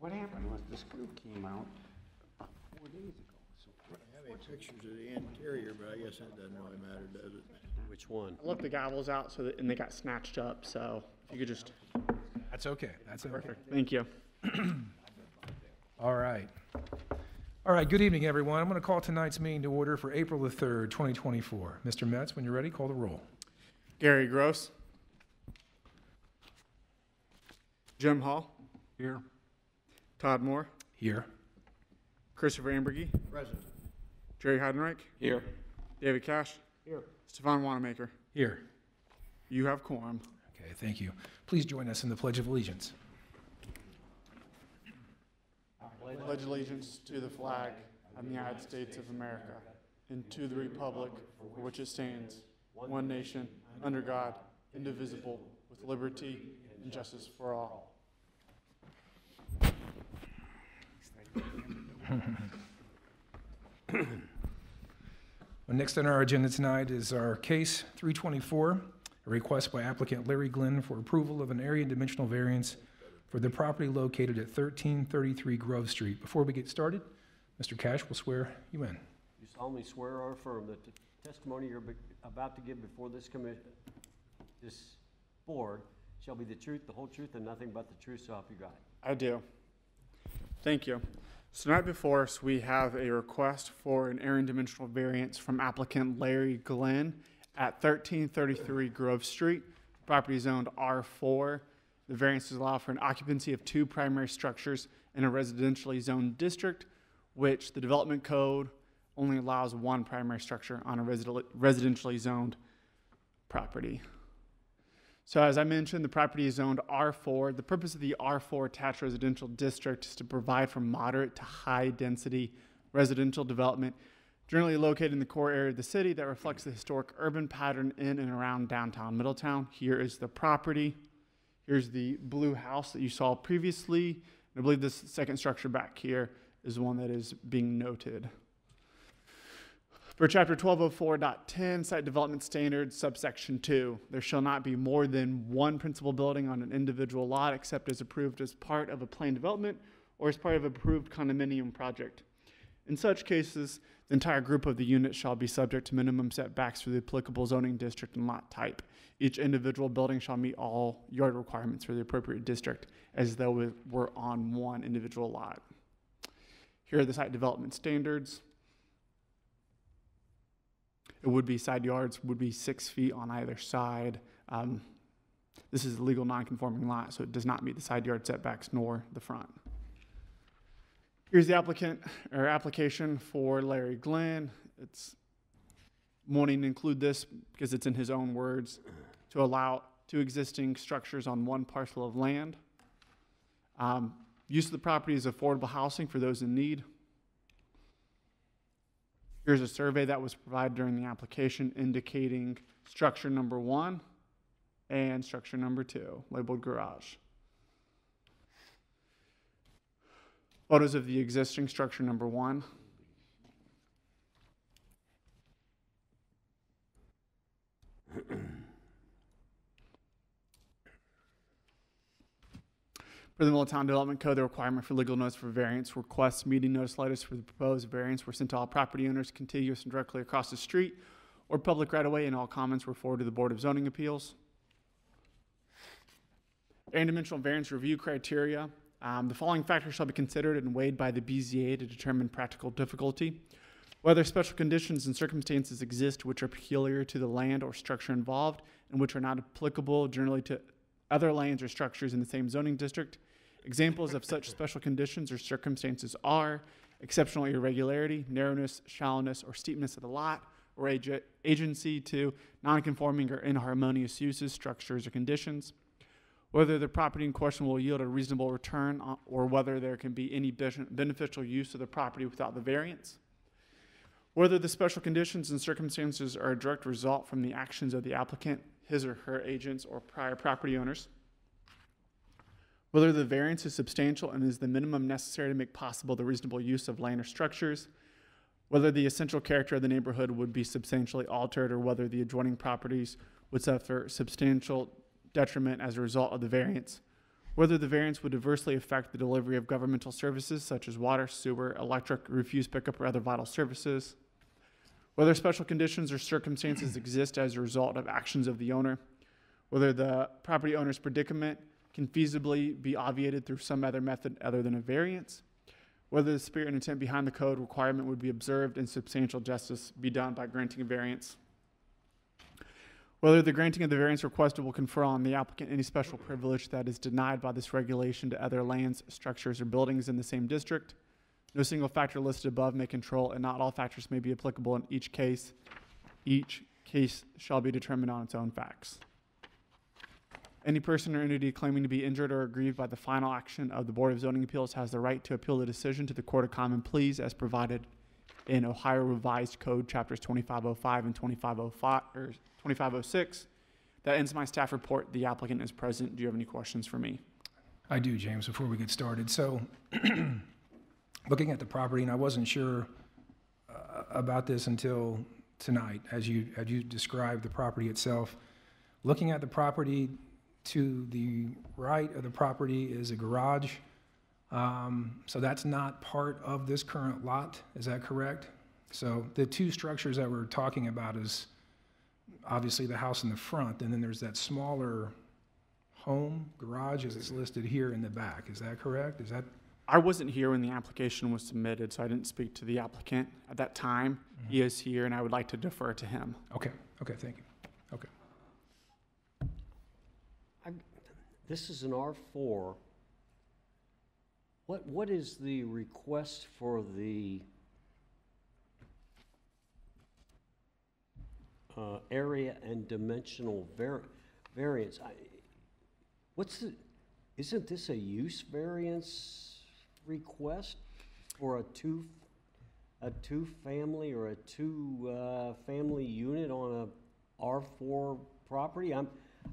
What happened was the screw came out about 4 days ago. So I have any pictures of the interior, but I guess that doesn't really matter, does it? Which one? I left the gavels out and they got snatched up, so if you could just. That's okay. That's okay. Perfect. Thank you. All right. All right, good evening, everyone. I'm going to call tonight's meeting to order for April the 3rd, 2024. Mr. Metz, when you're ready, call the roll. Gary Gross. Jim Hall. here, Todd Moore. Here. Christopher Ambergy. Present. Jerry Heidenreich. here. David Cash. Here. Stefan Wanamaker. Here. You have quorum. Okay, thank you. Please join us in the Pledge of Allegiance. Pledge allegiance to the flag of the United States of America and to the republic for which it stands, one nation, under God, indivisible, with liberty and justice for all. Well, next on our agenda tonight is our case 324, a request by applicant Larry Glenn for approval of an area and dimensional variance for the property located at 1333 Grove Street. Before we get started, Mr. Cash will swear you in. You solemnly swear or affirm that the testimony you're about to give before this board shall be the truth, the whole truth, and nothing but the truth, so help you God. I do. Thank you. So tonight before us, we have a request for an area and dimensional variance from applicant Larry Glenn at 1333 Grove Street. Property zoned R4. The variance is allowed for an occupancy of 2 primary structures in a residentially zoned district, which the development code only allows 1 primary structure on a residentially zoned property. So as I mentioned, the property is zoned R4. The purpose of the R4 attached residential district is to provide for moderate to high density residential development, generally located in the core area of the city that reflects the historic urban pattern in and around downtown Middletown. Here is the property. Here's the blue house that you saw previously. And I believe this second structure back here is the one that is being noted. For Chapter 1204.10, Site Development Standards, subsection 2, there shall not be more than 1 principal building on an individual lot except as approved as part of a planned development or as part of an approved condominium project. In such cases, the entire group of the units shall be subject to minimum setbacks for the applicable zoning district and lot type. Each individual building shall meet all yard requirements for the appropriate district as though it were on 1 individual lot. Here are the site development standards. It would be side yards, would be 6 feet on either side. This is a legal non-conforming lot, so it does not meet the side yard setbacks nor the front. Here's the application for Larry Glenn. It's wanting to include this because it's in his own words to allow 2 existing structures on 1 parcel of land. Use of the property is affordable housing for those in need. Here's a survey that was provided during the application indicating structure number 1 and structure number 2, labeled garage. Photos of the existing structure number 1. For the Middletown Development Code, the requirement for legal notice for variance requests meeting notice letters for the proposed variance were sent to all property owners contiguous and directly across the street or public right-of-way, and all comments were forwarded to the Board of Zoning Appeals. Area and dimensional variance review criteria. The following factors shall be considered and weighed by the BZA to determine practical difficulty. Whether special conditions and circumstances exist which are peculiar to the land or structure involved and which are not applicable generally to other lands or structures in the same zoning district. Examples of such special conditions or circumstances are exceptional irregularity, narrowness, shallowness, or steepness of the lot, or agency to nonconforming or inharmonious uses, structures, or conditions. Whether the property in question will yield a reasonable return or whether there can be any beneficial use of the property without the variance. Whether the special conditions and circumstances are a direct result from the actions of the applicant, his or her agents, or prior property owners. Whether the variance is substantial and is the minimum necessary to make possible the reasonable use of land or structures. Whether the essential character of the neighborhood would be substantially altered or whether the adjoining properties would suffer substantial detriment as a result of the variance. whether the variance would adversely affect the delivery of governmental services such as water, sewer, electric, refuse pickup, or other vital services, whether special conditions or circumstances exist as a result of actions of the owner, whether the property owner's predicament can feasibly be obviated through some other method other than a variance, whether the spirit and intent behind the code requirement would be observed and substantial justice be done by granting a variance, whether the granting of the variance requested will confer on the applicant any special privilege that is denied by this regulation to other lands, structures, or buildings in the same district. No single factor listed above may control, and not all factors may be applicable in each case. Each case shall be determined on its own facts. Any person or entity claiming to be injured or aggrieved by the final action of the Board of Zoning Appeals has the right to appeal the decision to the Court of Common Pleas as provided in Ohio Revised Code, Chapters 2505 and 2505, or 2506. That ends my staff report. The applicant is present. Do you have any questions for me? I do, James, before we get started. So, looking at the property, and I wasn't sure about this until tonight, as you described the property itself. Looking at the property, to the right of the property is a garage. So that's not part of this current lot, is that correct? So the two structures that we're talking about is obviously the house in the front, and then there's that smaller home garage as it's listed here in the back. Is that correct? Is that? I wasn't here when the application was submitted, so I didn't speak to the applicant at that time. Mm-hmm. He is here, and I would like to defer to him. Okay, thank you. Okay. This is an R4. What is the request for the area and dimensional variance? Isn't this a use variance request for a two-family or a two-family unit on a R4 property?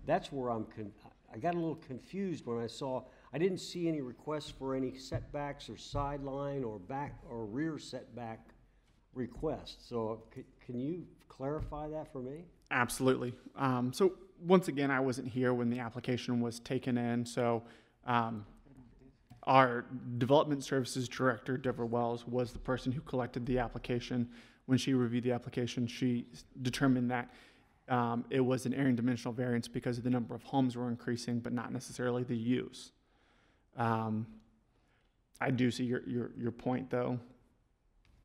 That's where I got a little confused when I didn't see any requests for any setbacks or sideline or back or rear setback requests. So can you clarify that for me? Absolutely. So once again, I wasn't here when the application was taken in. So our development services director, Deborah Wells, was the person who collected the application. When she reviewed the application, she determined that it was an area and dimensional variance because the number of homes were increasing, but not necessarily the use. I do see your point, though.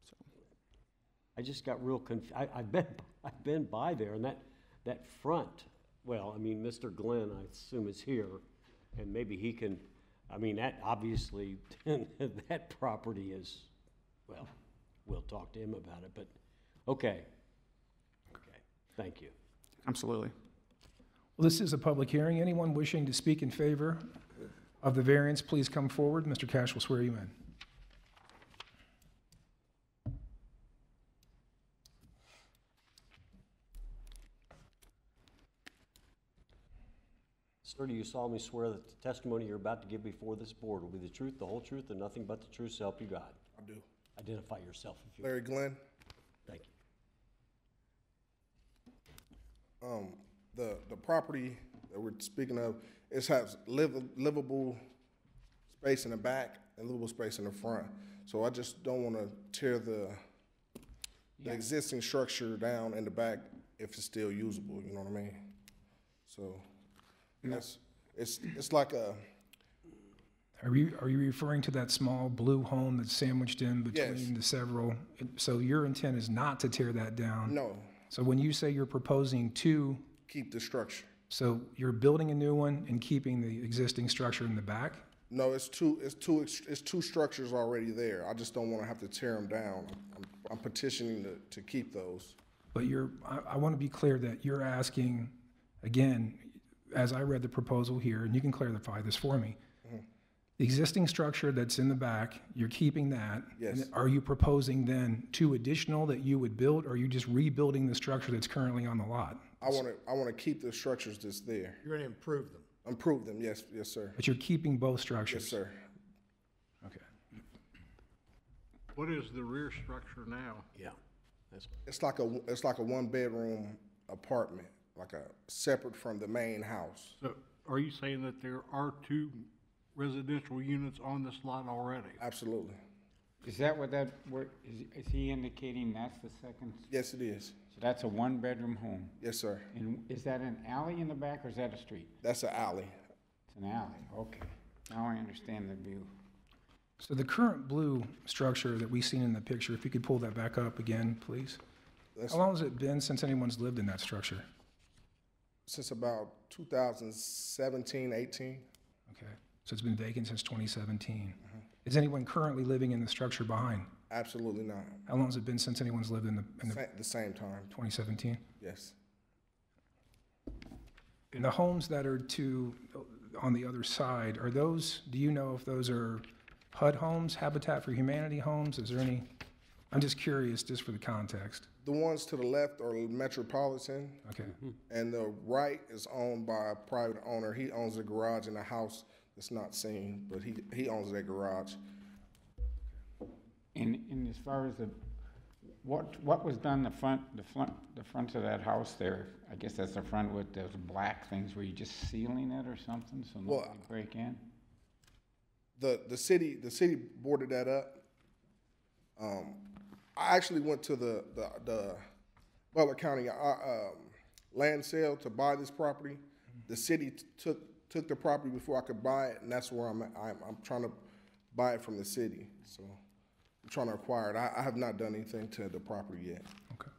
So. I just got real confused. I've been by there, and that front. Well, I mean, Mr. Glenn, I assume, is here, and maybe he can. I mean, that obviously that property is. Well, we'll talk to him about it, but okay. Thank you. Absolutely. Well, this is a public hearing. Anyone wishing to speak in favor of the variance, please come forward. Mr. Cash will swear you in. Sir, do you solemnly swear that the testimony you're about to give before this board will be the truth, the whole truth, and nothing but the truth, so help you God? I do. Identify yourself if you Larry Glenn. Thank you. The property that we're speaking of, it has livable space in the back and livable space in the front. So I just don't want to tear the existing structure down in the back if it's still usable. You know what I mean? So that's it's like a. Are you referring to that small blue home that's sandwiched in between the several? So your intent is not to tear that down? No. So when you say you're proposing to keep the structure. So you're building a new one and keeping the existing structure in the back? No, it's two structures already there. I just don't want to have to tear them down. I'm petitioning to keep those. But I want to be clear that you're asking, again, as I read the proposal here, and you can clarify this for me, the existing structure that's in the back, you're keeping that. Yes. And are you proposing then two additional that you would build, or are you just rebuilding the structure that's currently on the lot? I want to keep the structures that's there. You're going to improve them. Improve them, yes, sir. But you're keeping both structures? Yes, sir. Okay. What is the rear structure now? Yeah. It's like a one-bedroom apartment, like a separate from the main house. So are you saying that there are two residential units on this lot already? Absolutely. Is that what is he indicating that's the second? Yes, it is. So that's a one-bedroom home? Yes, sir. And is that an alley in the back, or is that a street? That's an alley. It's an alley, okay. Now I understand the view. So the current blue structure that we've seen in the picture, if you could pull that back up again, please. That's How long has it been since anyone's lived in that structure? since about 2017, 18. Okay, so it's been vacant since 2017. Is anyone currently living in the structure behind? Absolutely not. How long has it been since anyone's lived in the The same time. 2017? Yes. And the homes that are on the other side, are those, do you know if those are HUD homes, Habitat for Humanity homes? Is there any, I'm just curious, just for the context. The ones to the left are Metropolitan, Okay, and the right is owned by a private owner. He owns a garage in a house that's not seen, but he owns that garage. And as far as what was done the front of that house there? I guess that's the front with those black things. Were you just sealing it or something so nobody Well, break in? The city boarded that up. I actually went to the Butler County land sale to buy this property. The city took the property before I could buy it, and that's where I'm at. I'm trying to buy it from the city, so I'm trying to acquire it. I have not done anything to the property yet. okay.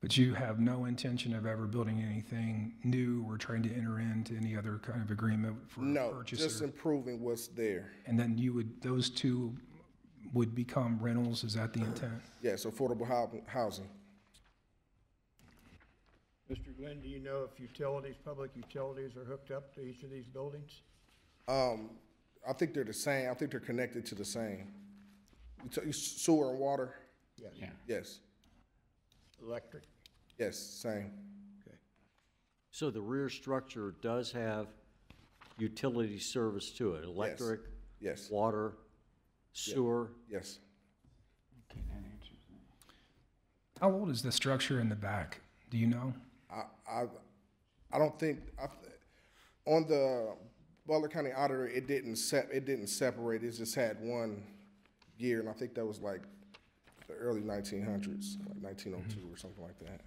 But you have no intention of ever building anything new or trying to enter into any other kind of agreement for a No, purchaser? just improving what's there. And then those two would become rentals, is that the intent? Yes, affordable housing. Mr. Glenn, do you know if public utilities are hooked up to each of these buildings? I think they're the same. I think they're connected to the same. Sewer and water? Yes. Yeah. Yes. Electric? Yes, same. Okay. So the rear structure does have utility service to it, electric, Yes. water, sewer? Yes. Okay, that answers that. How old is the structure in the back? Do you know? I don't think on the Butler County Auditor it didn't separate. It just had one year, and I think that was like the early 1900s, like 1902 or something like that.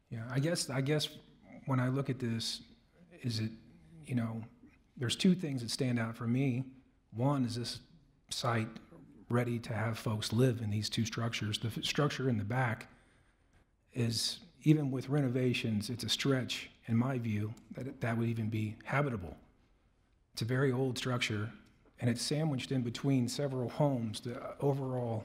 Yeah, I guess when I look at this, is it, there's two things that stand out for me. One, is this site ready to have folks live in these two structures? The structure in the back is, even with renovations, it's a stretch, in my view, that would even be habitable. It's a very old structure, and it's sandwiched in between several homes. The overall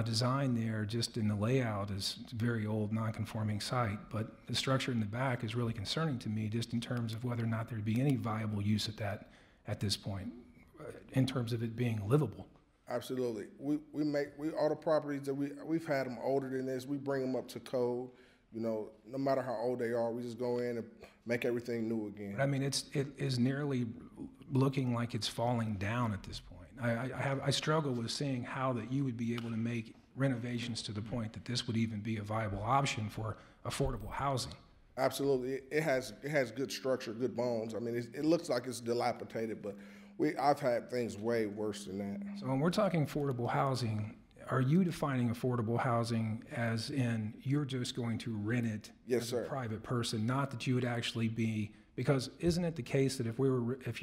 design there, just in the layout, is a very old, non-conforming site. But the structure in the back is really concerning to me, just in terms of whether or not there'd be any viable use at this point, in terms of it being livable. Absolutely. All the properties that we've had them older than this. We bring them up to code. No matter how old they are, we just go in and make everything new again. But I mean, it is nearly looking like it's falling down at this point. I struggle with seeing how that you would be able to make renovations to the point that this would even be a viable option for affordable housing. Absolutely. It has good structure, good bones. I mean, it looks like it's dilapidated, but I've had things way worse than that. So when we're talking affordable housing, are you defining affordable housing as in you're just going to rent it Yes, as sir. a private person, not that you would actually be, because isn't it the case that if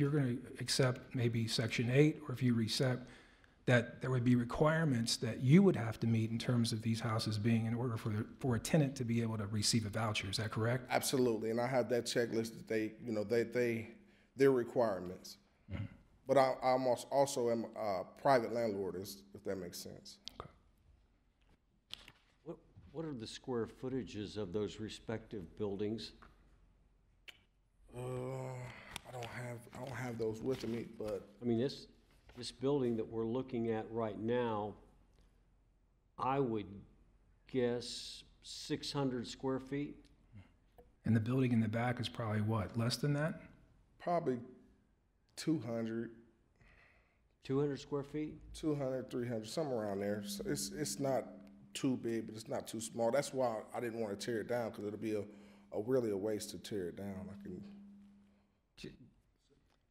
you're going to accept maybe Section 8, or if you accept that there would be requirements that you would have to meet in terms of these houses being in order for a tenant to be able to receive a voucher, is that correct? Absolutely, and I have that checklist that their requirements. Mm-hmm. But I'm also am a private landlord, if that makes sense. What are the square footages of those respective buildings? I don't have those with me, but I mean, this building that we're looking at right now, I would guess 600 square feet? And the building in the back is probably what, less than that? probably 200. 200 square feet? 200, 300, somewhere around there. So it's not too big, but it's not too small. That's why I didn't want to tear it down, because it'll be really a waste to tear it down.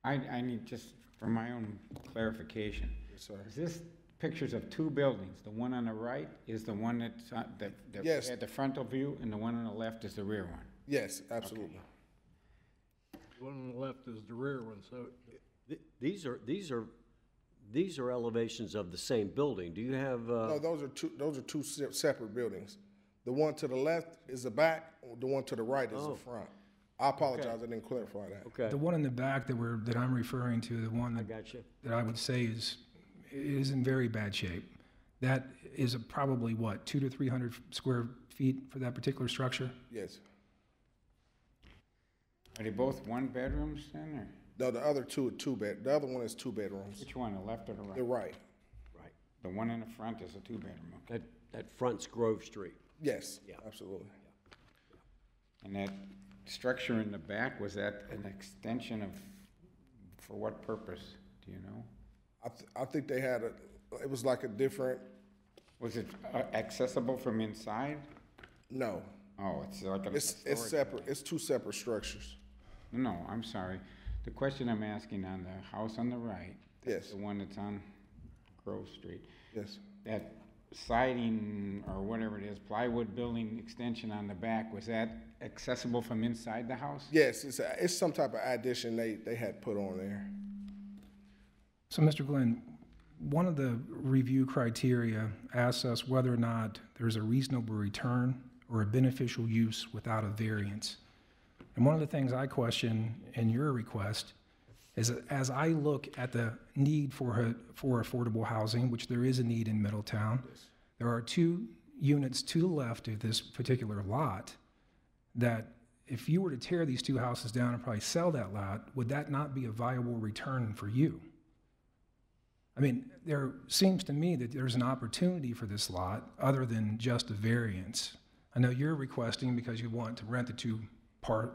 I need just For my own clarification, Yes, sir. is this pictures of two buildings? The one on the right is the one that's, that Yes. had the frontal view, and the one on the left is the rear one? Yes, absolutely. The one on the left is the rear one, so These are elevations of the same building. Do you have, No, those are two separate buildings. The one to the left is the back, the one to the right is Oh. the front. I apologize, I didn't clarify that. okay, The one in the back that I'm referring to, the one I that, got you. that I would say is in very bad shape. That is probably what, 200 to 300 square feet for that particular structure? Yes. Are they both one bedrooms then, or No, the other two are the other one is 2 bedrooms. which one, the left or the The right? right. Right. The one in the front is a two-bedroom, okay. That front's Grove Street. Yes, Yeah. absolutely. And that structure in the back, was that an extension of, for what purpose, do you know? I think they had it was like a different, Was it accessible from inside? no, Oh, it's like a. it's storage separate, it's 2 separate structures. No, I'm sorry. The question I'm asking on the house on the right. Yes. The one that's on Grove Street. Yes. That siding or whatever it is, plywood building extension on the back, was that accessible from inside the house? Yes, it's some type of addition they had put on there. So, Mr. Glenn, one of the review criteria asks us whether or not there's a reasonable return or a beneficial use without a variance. And one of the things I question in your request is that as I look at the need for affordable housing, which there is a need in Middletown, there are 2 units to the left of this particular lot that if you were to tear these 2 houses down and probably sell that lot, would that not be a viable return for you? I mean, there seems to me that there's an opportunity for this lot other than just a variance. I know you're requesting because you want to rent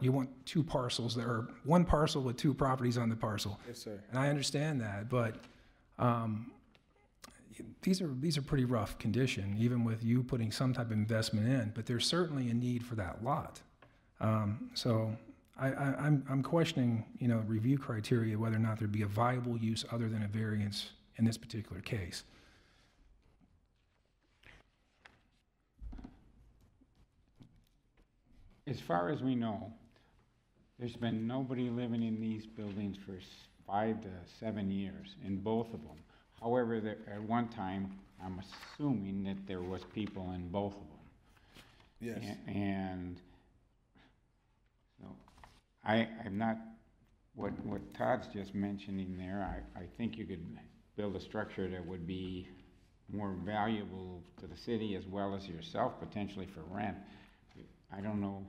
you want 2 parcels that are 1 parcel with 2 properties on the parcel. Yes, sir. And I understand that, but these are pretty rough condition, even with you putting some type of investment in, but there's certainly a need for that lot. So I'm questioning, review criteria, whether or not there'd be a viable use other than a variance in this particular case. As far as we know, there's been nobody living in these buildings for 5 to 7 years, in both of them. However, at one time, I'm assuming that there was people in both of them. Yes. And so, I'm not, what Todd's just mentioning there, I think you could build a structure that would be more valuable to the city as well as yourself, potentially for rent. I don't know.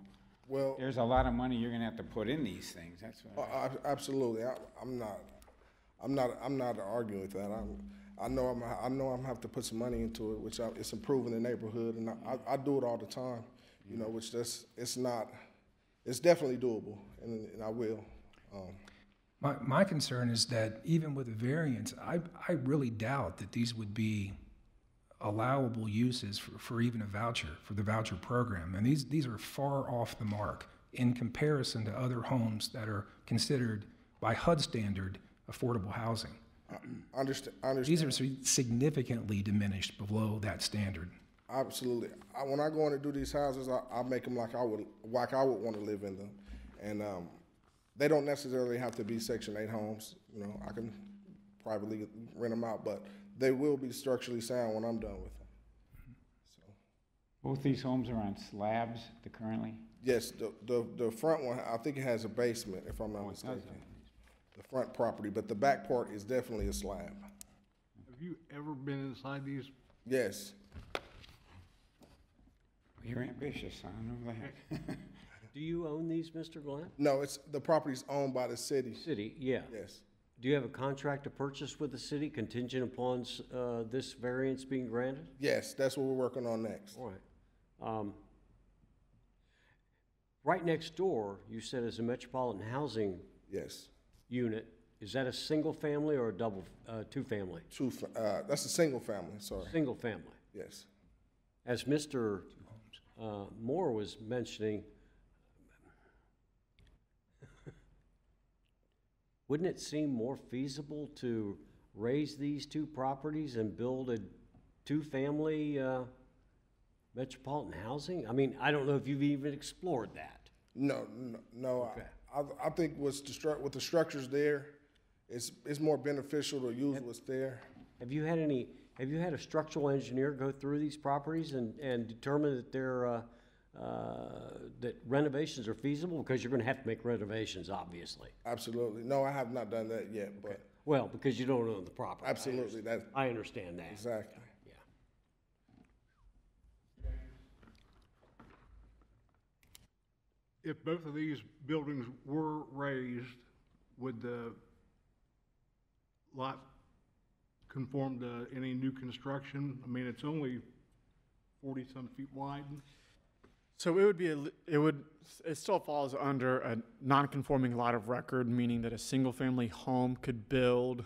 Well, There's a lot of money you're gonna have to put in these things, that's what. absolutely. I'm not arguing with that. I know I'm gonna have to put some money into it, which it's improving the neighborhood, and I do it all the time. Which it's definitely doable, and I will. My concern is that even with a variance, I really doubt that these would be allowable uses for even a voucher, for the voucher program. And these are far off the mark in comparison to other homes that are considered by HUD standard affordable housing. I understand. These are significantly diminished below that standard. Absolutely. When I go in to do these houses, I make them like I would want to live in them, and they don't necessarily have to be Section 8 homes. I can privately rent them out, but they will be structurally sound when I'm done with them. So, Both these homes are on slabs currently? yes, the front one, I think it has a basement, if I'm not mistaken. The front property, but the back part is definitely a slab. have you ever been inside these? Yes. You're ambitious, I know that. Do you own these, Mr. Glenn? No, the property's owned by the city. City, yeah. Yes. Do you have a contract to purchase with the city contingent upon this variance being granted? Yes, that's what we're working on next. All right. Right next door, you said is a metropolitan housing Yes. unit. Is that a single family or a double, 2-family? That's a single family, sorry. Single family. Yes. As Mr. Moore was mentioning, wouldn't it seem more feasible to raise these two properties and build a two-family metropolitan housing? I mean, I don't know if you've even explored that. No. Okay. I think with the structures there, it's more beneficial to use what's there. Have you had a structural engineer go through these properties and determine that they're, that renovations are feasible? Because you're gonna have to make renovations, obviously. Absolutely. No, I have not done that yet, but Well, because you don't own the property. absolutely, I understand that. exactly. Yeah. If both of these buildings were raised, would the lot conform to any new construction? I mean, it's only 40-some feet wide. So it still falls under a non-conforming lot of record, meaning that a single-family home could build,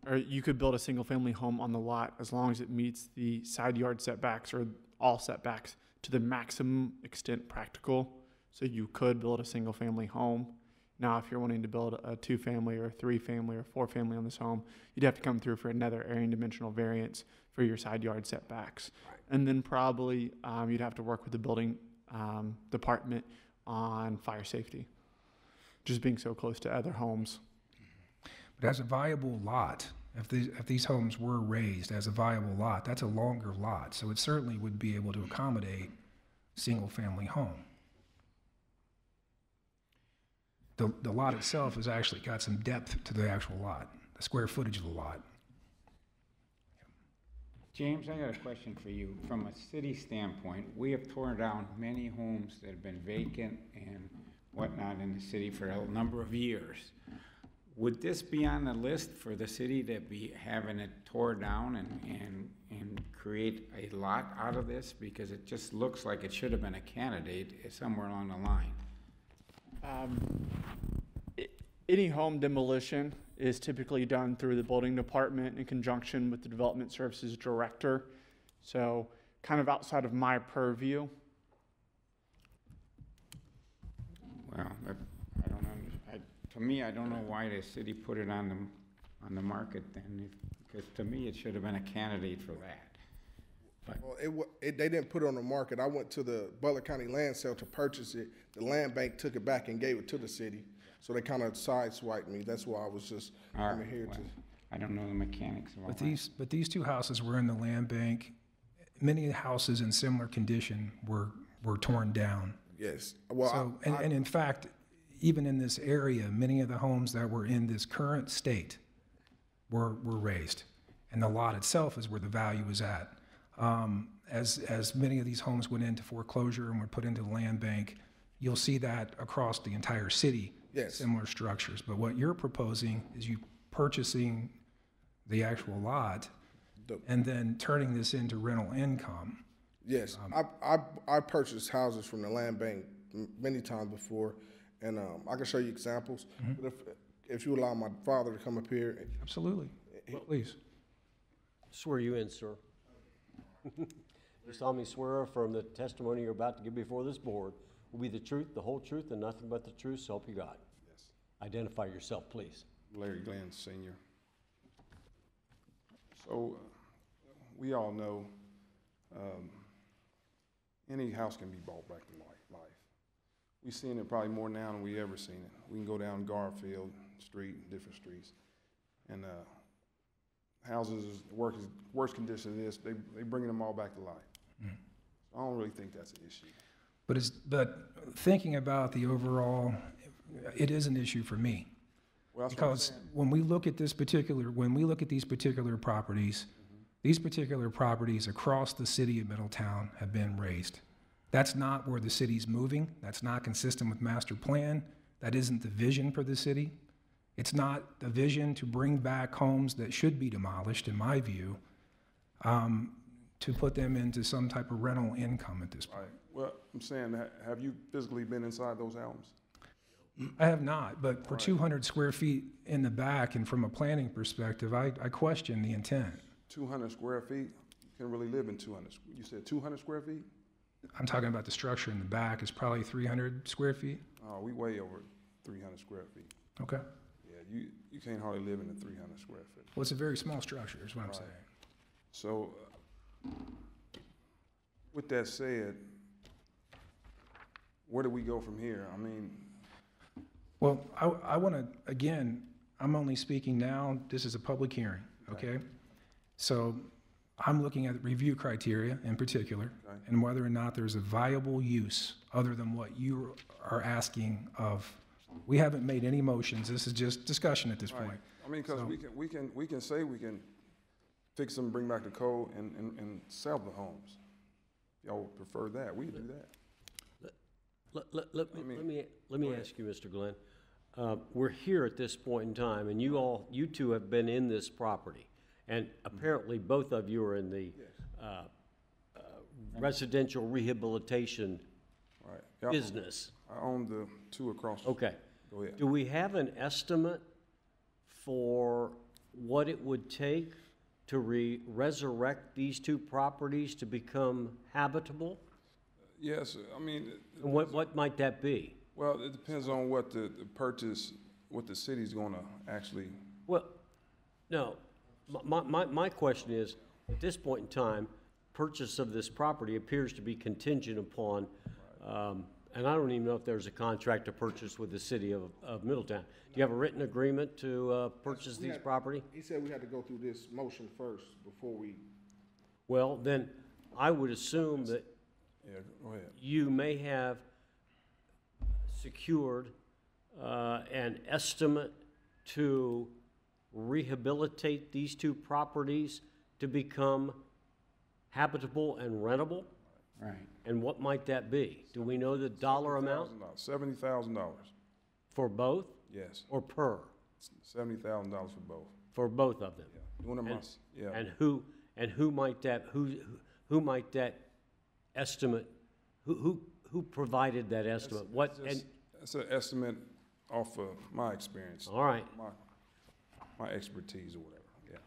or you could build a single-family home on the lot as long as it meets the side yard setbacks or all setbacks to the maximum extent practical. So you could build a single-family home. Now, if you're wanting to build a two-family or three-family or four-family on this home, you'd have to come through for another area and dimensional variance for your side yard setbacks. Right. And then probably you'd have to work with the building department on fire safety, just being so close to other homes. But as a viable lot, if these homes were raised as a viable lot, that's a longer lot, so it certainly would be able to accommodate single-family home. The lot itself has actually got some depth to the actual lot, the square footage of the lot. James, I got a question for you. From a city standpoint, we have torn down many homes that have been vacant and whatnot in the city for a number of years. Would this be on the list for the city to be having it tore down and create a lot out of this? Because it just looks like it should have been a candidate somewhere along the line. Any home demolition is typically done through the building department in conjunction with the development services director. So kind of outside of my purview. Well, I don't know. To me, I don't know why the city put it on the market then, because to me, it should have been a candidate for that. Well, they didn't put it on the market. I went to the Butler County land sale to purchase it. The land bank took it back and gave it to the city. So they kind of sideswiped me. That's why I was just coming here Well, to. I don't know the mechanics of all that. But these two houses were in the land bank. Many houses in similar condition were torn down. Yes. Well, So, and in fact, even in this area, many of the homes that were in this current state were raised. And the lot itself is where the value is at. As many of these homes went into foreclosure and were put into the land bank, you'll see that across the entire city, Yes. similar structures. But what you're proposing is you purchasing the actual lot and then turning this into rental income. Yes, I purchased houses from the land bank many times before, and I can show you examples. But if you allow my father to come up here, Absolutely. Please. Swear you in, sir. You solemnly swear affirm the testimony you're about to give before this board will be the truth, the whole truth, and nothing but the truth, so help you God. Yes. Identify yourself, please. Larry Glenn, Sr. So, we all know any house can be brought back to life. We've seen it probably more now than we ever seen it. We can go down Garfield Street, different streets, and houses, worst condition it is, they bringing them all back to life. So I don't really think that's an issue. But thinking about the overall, it is an issue for me. Well, that's what I'm Because saying. when we look at these particular properties, these particular properties across the city of Middletown have been raised. That's not where the city's moving. That's not consistent with master plan. That isn't the vision for the city. It's not the vision to bring back homes that should be demolished, in my view, to put them into some type of rental income at this point. Right. Well, I'm saying, have you physically been inside those homes? I have not, but for 200 square feet in the back and from a planning perspective, I question the intent. 200 square feet? You can really live in 200. You said 200 square feet? I'm talking about the structure in the back is probably 300 square feet. Oh, we way over 300 square feet. Okay. Yeah, you can't hardly live in a 300 square foot. Well, it's a very small structure, is what I'm Right. saying. So, with that said, where do we go from here? I mean, Well, I want to, again, I'm only speaking now, this is a public hearing, okay? So I'm looking at review criteria in particular, Okay. and whether or not there's a viable use other than what you are asking of. We haven't made any motions, this is just discussion at this right. point. I mean, because So- we can say we can fix them, bring back the code, and sell the homes. Y'all would prefer that, we can do that. Let me ask you, Mr. Glenn. We're here at this point in time, and you two have been in this property. And apparently, both of you are in the residential rehabilitation Right. Yep. business. I own the two across. Okay. Go ahead. Do we have an estimate for what it would take to resurrect these two properties to become habitable? Yes, I mean, And what might that be? well, it depends on what the purchase, what the city's gonna actually, Well, no, my question is, at this point in time, purchase of this property appears to be contingent upon, and I don't even know if there's a contract to purchase with the city of Middletown. Do you have a written agreement to purchase We these had- property? He said we had to go through this motion first before we, Well, then, I would assume that yeah, go ahead. you may have secured an estimate to rehabilitate these two properties to become habitable and rentable? Right. And what might that be? Do we know the dollar amount $70,000, for both yes, or per? $70,000 for both. For both of them? Yeah, doing them, And- mys- yeah. And who might that estimate, who provided that estimate? What, and, That's an estimate off of my experience, all right, my expertise or whatever, yeah.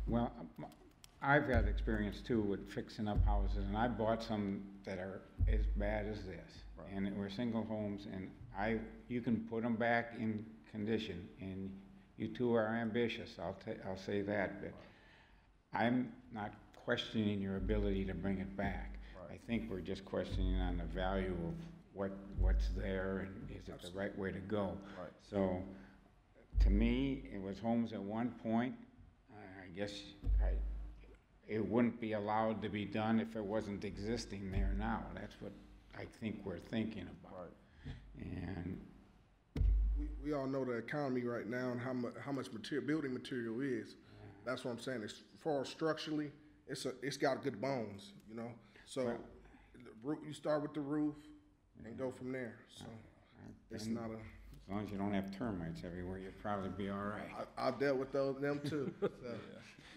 Well, I've had experience too with fixing up houses, and I bought some that are as bad as this. Right. And it were single homes, and you can put them back in condition, and you two are ambitious, I'll say that, but I'm not questioning your ability to bring it back. Right. I think we're just questioning on the value of what's there, and is it the right way to go? Right. So, to me, it was homes at one point. I guess it wouldn't be allowed to be done if it wasn't existing there now. That's what I think we're thinking about. Right. And we all know the economy right now and how much building material is. That's what I'm saying. As far as structurally, it's got good bones, you know? So you start with the roof and go from there, so it's not a. as long as you don't have termites everywhere, you'll probably be all right. I've dealt with them too, so,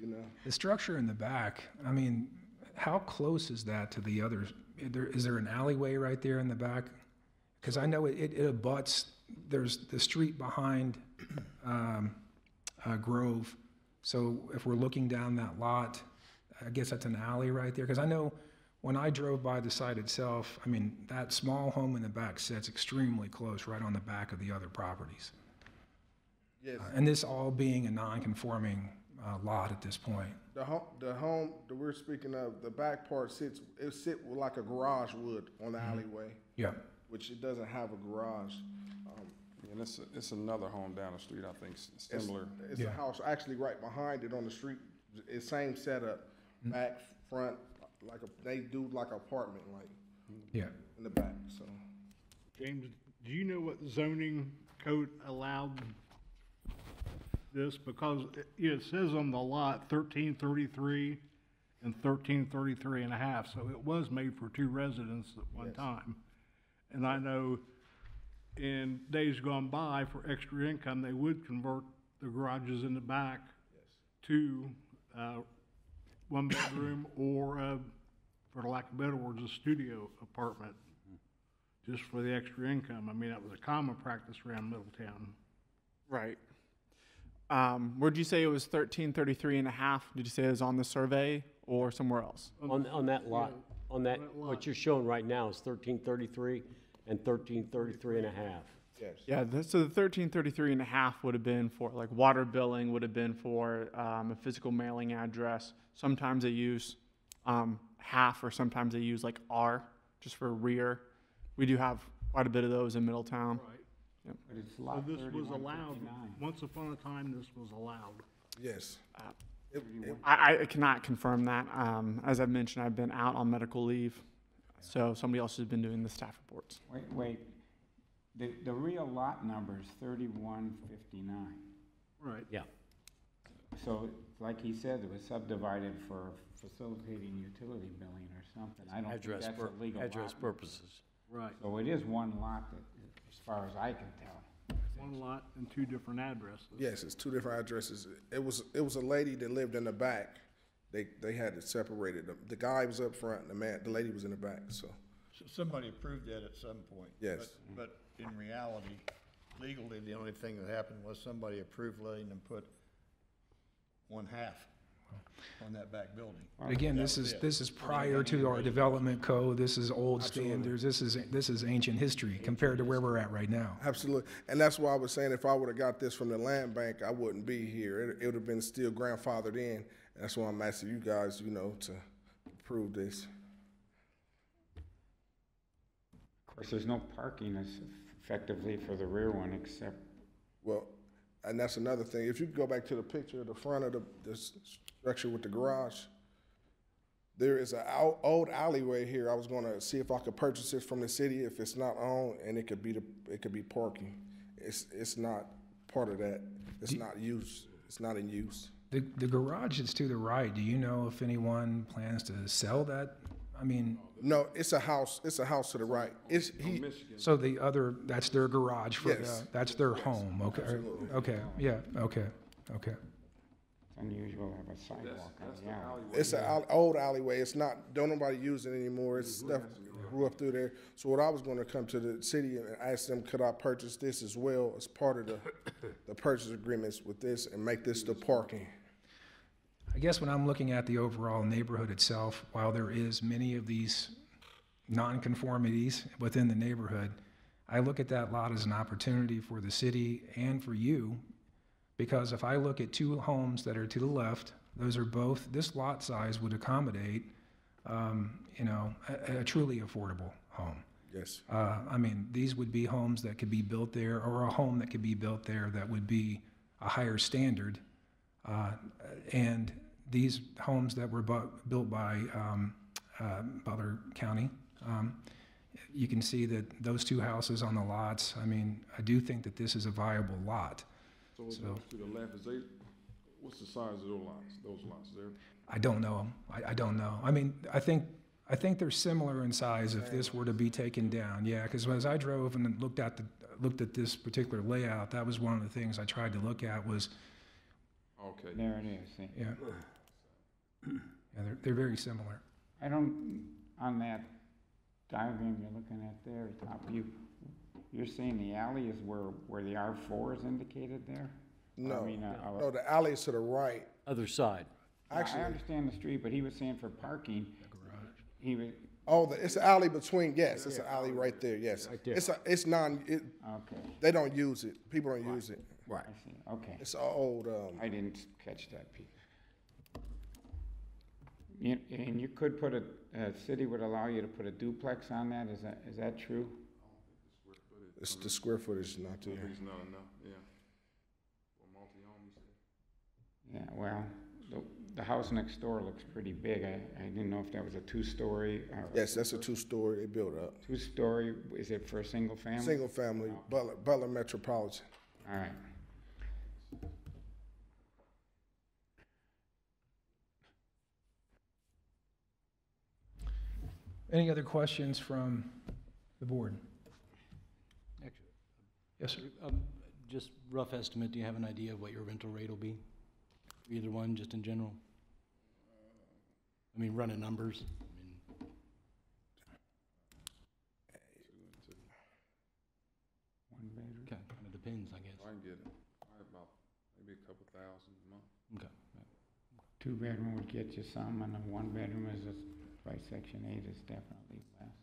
you know. The structure in the back, I mean, how close is that to the others? Is there an alleyway right there in the back? Because I know it abuts, there's the street behind Grove. So if we're looking down that lot, I guess that's an alley right there. Because I know when I drove by the site itself, I mean, that small home in the back sits extremely close right on the back of the other properties. Yes. And this all being a non-conforming lot at this point. The home that we're speaking of, the back part sits with like a garage would on the alleyway, Yeah. which it doesn't have a garage. And it's another home down the street, I think, similar. It's Yeah. a house actually right behind it on the street. It's same setup, back, front, they do like an apartment, like Yeah. in the back. So James, do you know what zoning code allowed this? Because it says on the lot 1333 and 1333 and a half, so it was made for two residents at one Yes. time. And I know in days gone by, for extra income, they would convert the garages in the back to one bedroom or, for lack of better words, a studio apartment, just for the extra income. I mean, that was a common practice around Middletown. Right. Where'd you say it was 1333 and a half? Did you say it was on the survey or somewhere else? On that lot, on that what lot. you're showing right now is 1333 and 1333 and a half. Yes. Yeah, so the 1333 and a half would have been for, like, water billing, would have been for a physical mailing address. Sometimes they use half, or sometimes they use like R, just for rear. We do have quite a bit of those in Middletown. Right. But it's So lot this was allowed, 3159. once upon a time, this was allowed. Yes. I cannot confirm that. As I mentioned, I've been out on medical leave, so somebody else has been doing the staff reports. Wait. The real lot number is 3159. Right. Yeah. So, like he said, it was subdivided for facilitating utility billing or something. I don't think that's a legal lot. Address purposes. Right. So it is one lot, that, as far as I can tell. One lot and two different addresses. Yes, it's two different addresses. It was a lady that lived in the back. They had it separated. The guy was up front, and the lady was in the back, so. So somebody approved that at some point. Yes. But in reality, legally, the only thing that happened was somebody approved letting them put one half on that back building. Again, this is prior to our development code. This is old standards. This is ancient history compared to where we're at right now. Absolutely, and that's why I was saying if I would have got this from the land bank, I wouldn't be here. It would have been still grandfathered in, and that's why I'm asking you guys, to approve this. Of course, there's no parking effectively for the rear one except. Well, and that's another thing. If you go back to the picture of the front of the structure with the garage, there is an old alleyway here. I was going to see if I could purchase it from the city if it's not owned, and it could be parking. It's not part of that. It's not used. It's not in use. The garage is to the right. Do you know if anyone plans to sell that? I mean, no, it's a house. It's a house to the right. so that's their garage for Yes. that's their home. Okay. Absolutely. Okay. Yeah. Okay. Okay. It's unusual to have a sidewalk on the alley. It's an old alleyway. It's not. Don't nobody use it anymore. It's stuff grew up through there. So what I was going to come to the city and ask them, could I purchase this as well as part of the purchase agreements with this and make this the parking? I guess when I'm looking at the overall neighborhood itself, while there is many of these nonconformities within the neighborhood, I look at that lot as an opportunity for the city and for you, because if I look at two homes that are to the left, those are both, this lot size would accommodate, a truly affordable home. Yes. I mean, these would be homes that could be built there, or a home that could be built there that would be a higher standard. And these homes that were built by Butler County, you can see that those two houses on the lots, I mean, I do think that this is a viable lot. So to the left, what's the size of those lots there? I don't know. I don't know. I mean, I think they're similar in size if this were to be taken down. Yeah, because as I drove and looked at this particular layout, that was one of the things I tried to look at was. Okay. There it is. Yeah. Yeah, they're very similar. On that diagram you're looking at there, top view, you're saying the alley is where the R4 is indicated there? No, I mean, no, the alley is to the right. Other side. Actually, I understand the street, but he was saying for parking, he was, it's an alley between. Yes, it's an alley right there. Yes, Right there. it's non. okay, They don't use it. People don't use it. Right. I see, okay. It's an old. I didn't catch that piece. And you could put a city would allow you to put a duplex on that, is that true? It's the square footage is not there. It's not enough, yeah. For multi-home, you said? Yeah, well, the house next door looks pretty big. I didn't know if that was a two-story. Yes, that's a two-story. They built up. Two-story, is it for a single family? Single family, Butler Metropolitan. All right. Any other questions from the board? Yes, sir. Just rough estimate, do you have an idea of what your rental rate will be? Either one, just in general? I mean, running numbers. One bedroom? Kind of depends, I guess. I can get it, probably about maybe a couple thousand a month. Okay. Two-bedroom would get you some, and a one-bedroom is, by Section 8, is definitely less.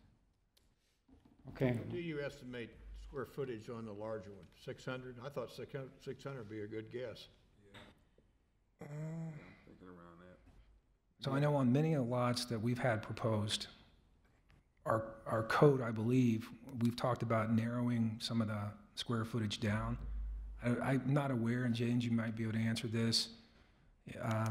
Okay. Do you estimate square footage on the larger one? 600? I thought 600 would be a good guess. Thinking around that. So I know on many of the lots that we've had proposed, our code, I believe, we've talked about narrowing some of the square footage down. I'm not aware, and James, you might be able to answer this. I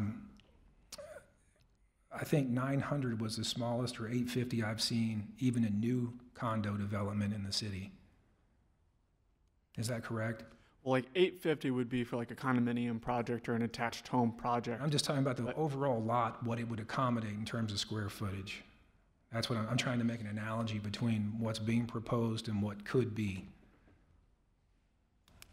think 900 was the smallest, or 850 I've seen, even in new condo development in the city. Is that correct? Well, like 850 would be for like a condominium project or an attached home project. I'm just talking about the overall lot, what it would accommodate in terms of square footage. That's what I'm trying to make an analogy between what's being proposed and what could be.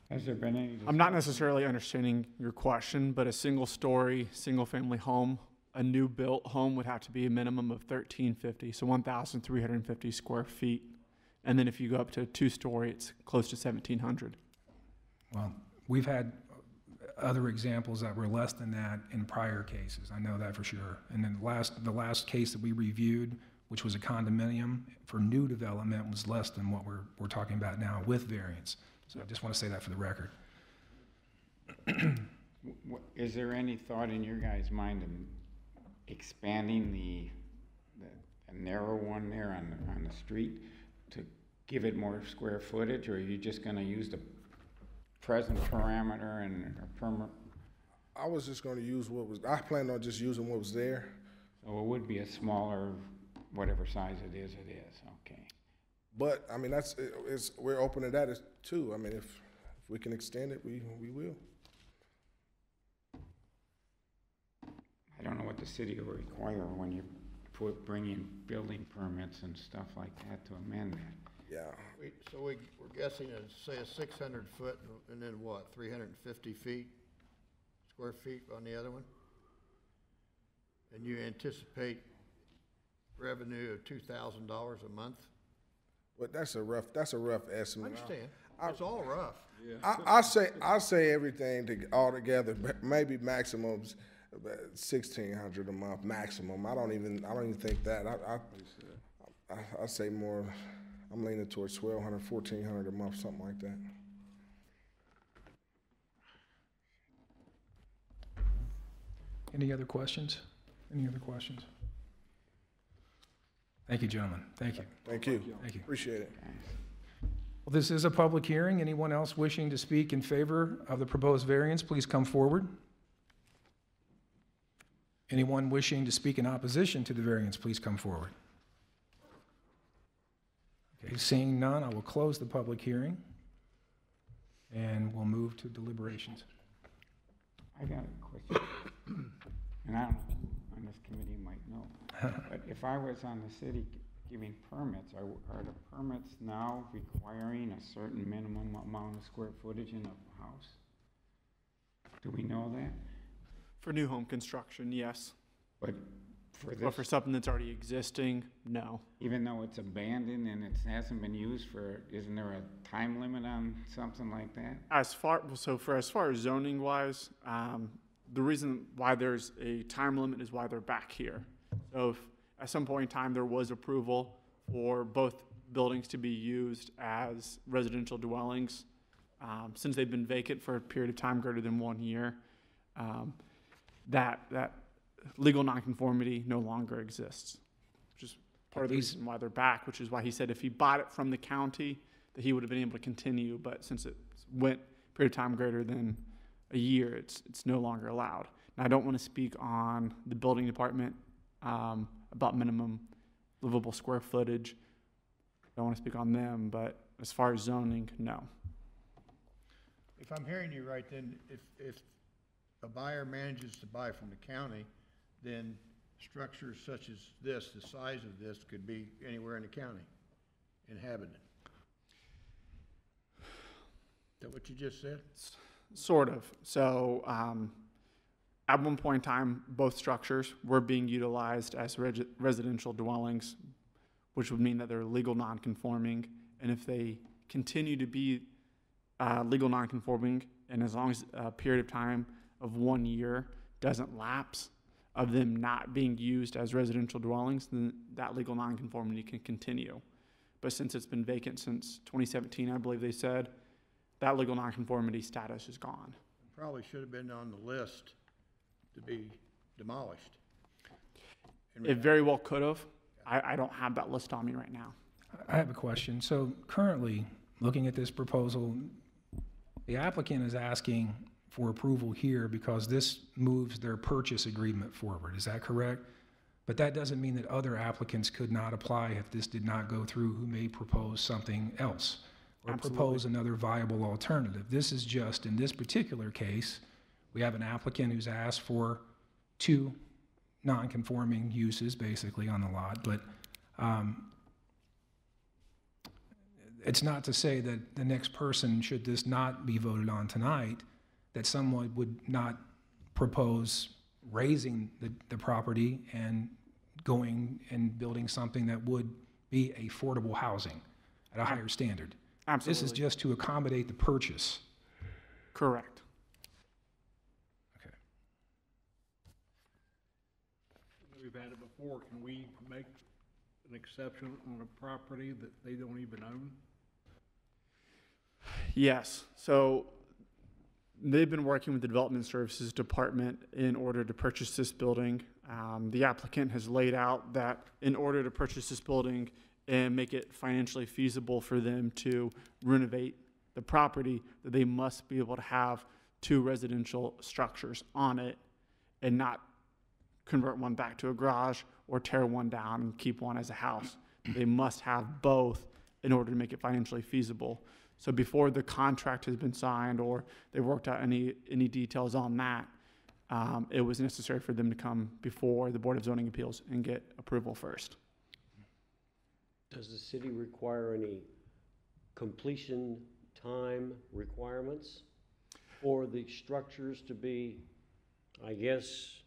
Has there been any? I'm not necessarily understanding your question, but a single-story, single-family home, a new built home would have to be a minimum of 1,350, so 1,350 square feet. And then if you go up to a two-story, it's close to 1,700. Well, we've had other examples that were less than that in prior cases. I know that for sure. And then the last case that we reviewed, which was a condominium for new development, was less than what we're talking about now with variance. So I just want to say that for the record. Is there any thought in your guys' mind in expanding the narrow one there on the street to give it more square footage, or are you just going to use the present parameter and I was just going to use I planned on just using what was there. So it would be a smaller, whatever size it is, okay. But, I mean, we're open to that too. I mean, if we can extend it, we will. I don't know what the city will require when you bring in building permits and stuff like that to amend that. Yeah. So we're guessing, say, a 600 foot, and then what, 350 square feet on the other one? And you anticipate revenue of $2,000 a month? Well, that's a rough estimate. I understand. It's all rough. I say everything all together, maybe maximums about 1,600 a month maximum. I don't even think that. I say more. I'm leaning towards 1,200, 1,400 a month, something like that. Any other questions? Any other questions? Thank you, gentlemen. Thank you. Thank you. Thank you. Appreciate it. Well, this is a public hearing. Anyone else wishing to speak in favor of the proposed variance, please come forward. Anyone wishing to speak in opposition to the variance, please come forward. Okay, seeing none, I will close the public hearing, and we'll move to deliberations. I got a question, and I don't know who on this committee might know, but if I was on the city giving permits, are the permits now requiring a certain minimum amount of square footage in a house? Do we know that? For new home construction, yes. But for But for this, something that's already existing, no. even though it's abandoned and it hasn't been used isn't there a time limit on something like that? As far as zoning wise, the reason why there's a time limit is why they're back here. So if at some point in time there was approval for both buildings to be used as residential dwellings, since they've been vacant for a period of time greater than 1 year, that legal nonconformity no longer exists, which is part of the reason why they're back, which is why he said if he bought it from the county, that he would have been able to continue, but since it went a period of time greater than a year, it's no longer allowed. Now, I don't want to speak on the building department about minimum livable square footage. I don't want to speak on them, but as far as zoning, no. If I'm hearing you right, then if a buyer manages to buy from the county, then structures such as this, the size of this, could be anywhere in the county, inhabited. Is that what you just said? Sort of. So at one point in time, both structures were being utilized as residential dwellings, which would mean that they're legal non-conforming. And if they continue to be legal non-conforming, and as long as a period of time of 1 year doesn't lapse of them not being used as residential dwellings, then that legal nonconformity can continue. but since it's been vacant since 2017, I believe they said, that legal nonconformity status is gone. Probably should have been on the list to be demolished. It very well could have. I don't have that list on me right now. I have a question. So currently, looking at this proposal, the applicant is asking for approval here because this moves their purchase agreement forward. Is that correct? But that doesn't mean that other applicants could not apply if this did not go through, who may propose something else or propose another viable alternative. This is just, in this particular case, we have an applicant who's asked for 2 non-conforming uses basically on the lot, but it's not to say that the next person, should this not be voted on tonight, that someone would not propose raising the property and going and building something that would be affordable housing at a higher standard. Absolutely. This is just to accommodate the purchase. Correct. Okay. We've had it before. Can we make an exception on a property that they don't even own? Yes. So they've been working with the Development Services Department in order to purchase this building. The applicant has laid out that in order to purchase this building and make it financially feasible for them to renovate the property, that they must be able to have 2 residential structures on it and not convert one back to a garage or tear one down and keep one as a house. They must have both in order to make it financially feasible. So before the contract has been signed or they've worked out any details on that, it was necessary for them to come before the Board of Zoning Appeals and get approval first. Does the city require any completion time requirements for the structures to be, I guess,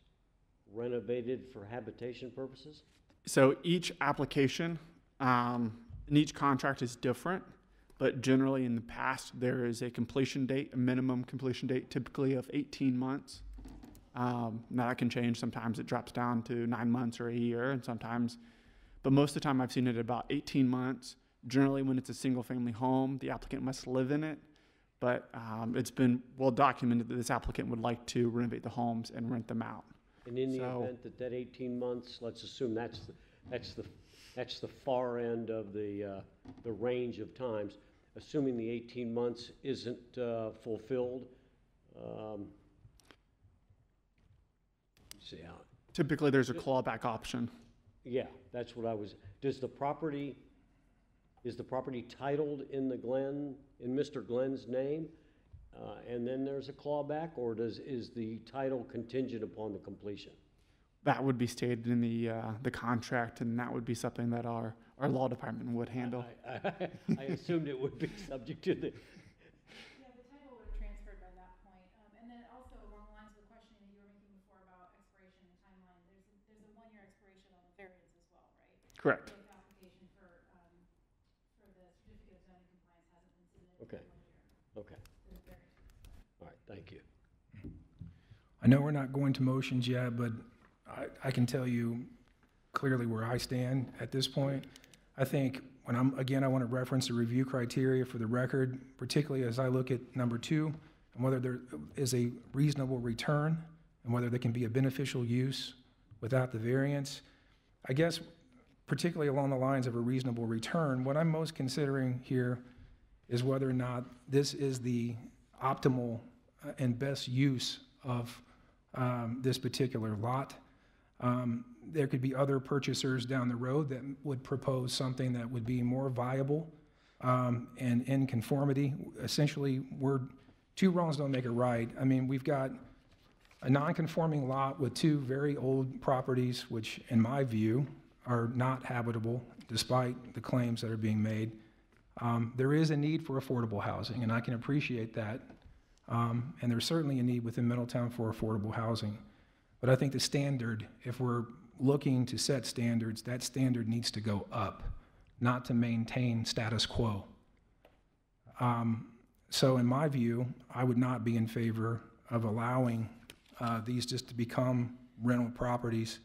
renovated for habitation purposes? So each application and each contract is different, but generally in the past there is a completion date, a minimum completion date, typically of 18 months. Now that can change. Sometimes it drops down to 9 months or a year, and sometimes, but most of the time I've seen it about 18 months. Generally, when it's a single-family home, the applicant must live in it, but it's been well documented that this applicant would like to renovate the homes and rent them out. And in the event that that 18 months, let's assume that's the far end of the range of times, assuming the 18 months isn't fulfilled, see how. Typically, there's a clawback option. Yeah, that's what I was, is the property titled in Mr. Glenn's name? And then there's a clawback, or is the title contingent upon the completion? That would be stated in the contract, and that would be something that our law department would handle. I assumed it would be subject to the. Yeah, the title would have transferred by that point. And then also along the lines of the question that you were making before about expiration and timeline, there's a 1-year expiration on the variance as well, right? Correct. The application for the certificate of zoning compliance hasn't been submitted Okay. in 1 year. Okay. All right, thank you. I know we're not going to motions yet, but I can tell you clearly where I stand at this point. I think when I want to reference the review criteria for the record, particularly as I look at number 2, and whether there is a reasonable return and whether there can be a beneficial use without the variance. I guess particularly along the lines of a reasonable return, what I'm most considering here is whether or not this is the optimal and best use of this particular lot. There could be other purchasers down the road that would propose something that would be more viable and in conformity. Essentially, 2 wrongs don't make a right. I mean, we've got a non-conforming lot with 2 very old properties, which in my view are not habitable despite the claims that are being made. There is a need for affordable housing, and I can appreciate that. And there's certainly a need within Middletown for affordable housing. But I think the standard, if we're looking to set standards, that standard needs to go up, not to maintain status quo. So in my view, I would not be in favor of allowing these just to become rental properties,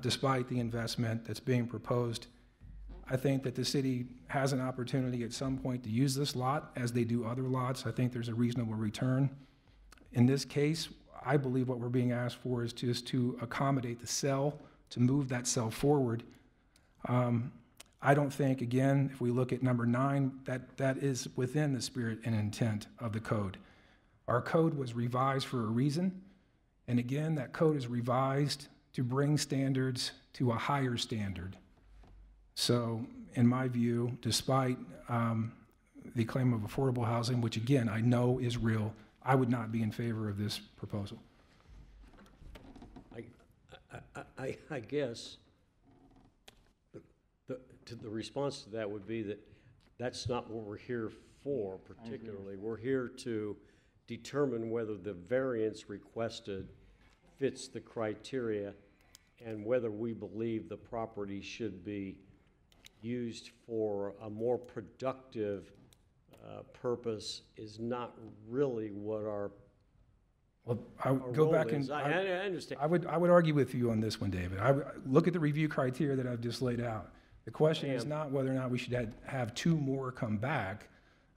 despite the investment that's being proposed. I think that the city has an opportunity at some point to use this lot as they do other lots. I think there's a reasonable return. In this case, I believe what we're being asked for is just to accommodate the sale, to move that sale forward. I don't think, again, if we look at number 9, that is within the spirit and intent of the code. Our code was revised for a reason, and again, that code is revised to bring standards to a higher standard. So, in my view, despite the claim of affordable housing, which again, I know is real, I would not be in favor of this proposal. I guess the response to that would be that that's not what we're here for particularly. We're here to determine whether the variance requested fits the criteria and whether we believe the property should be used for a more productive purpose is not really what our Well, I would go back and I understand. I would argue with you on this one, David. Look at the review criteria that I've just laid out. The question is not whether or not we should have 2 more come back.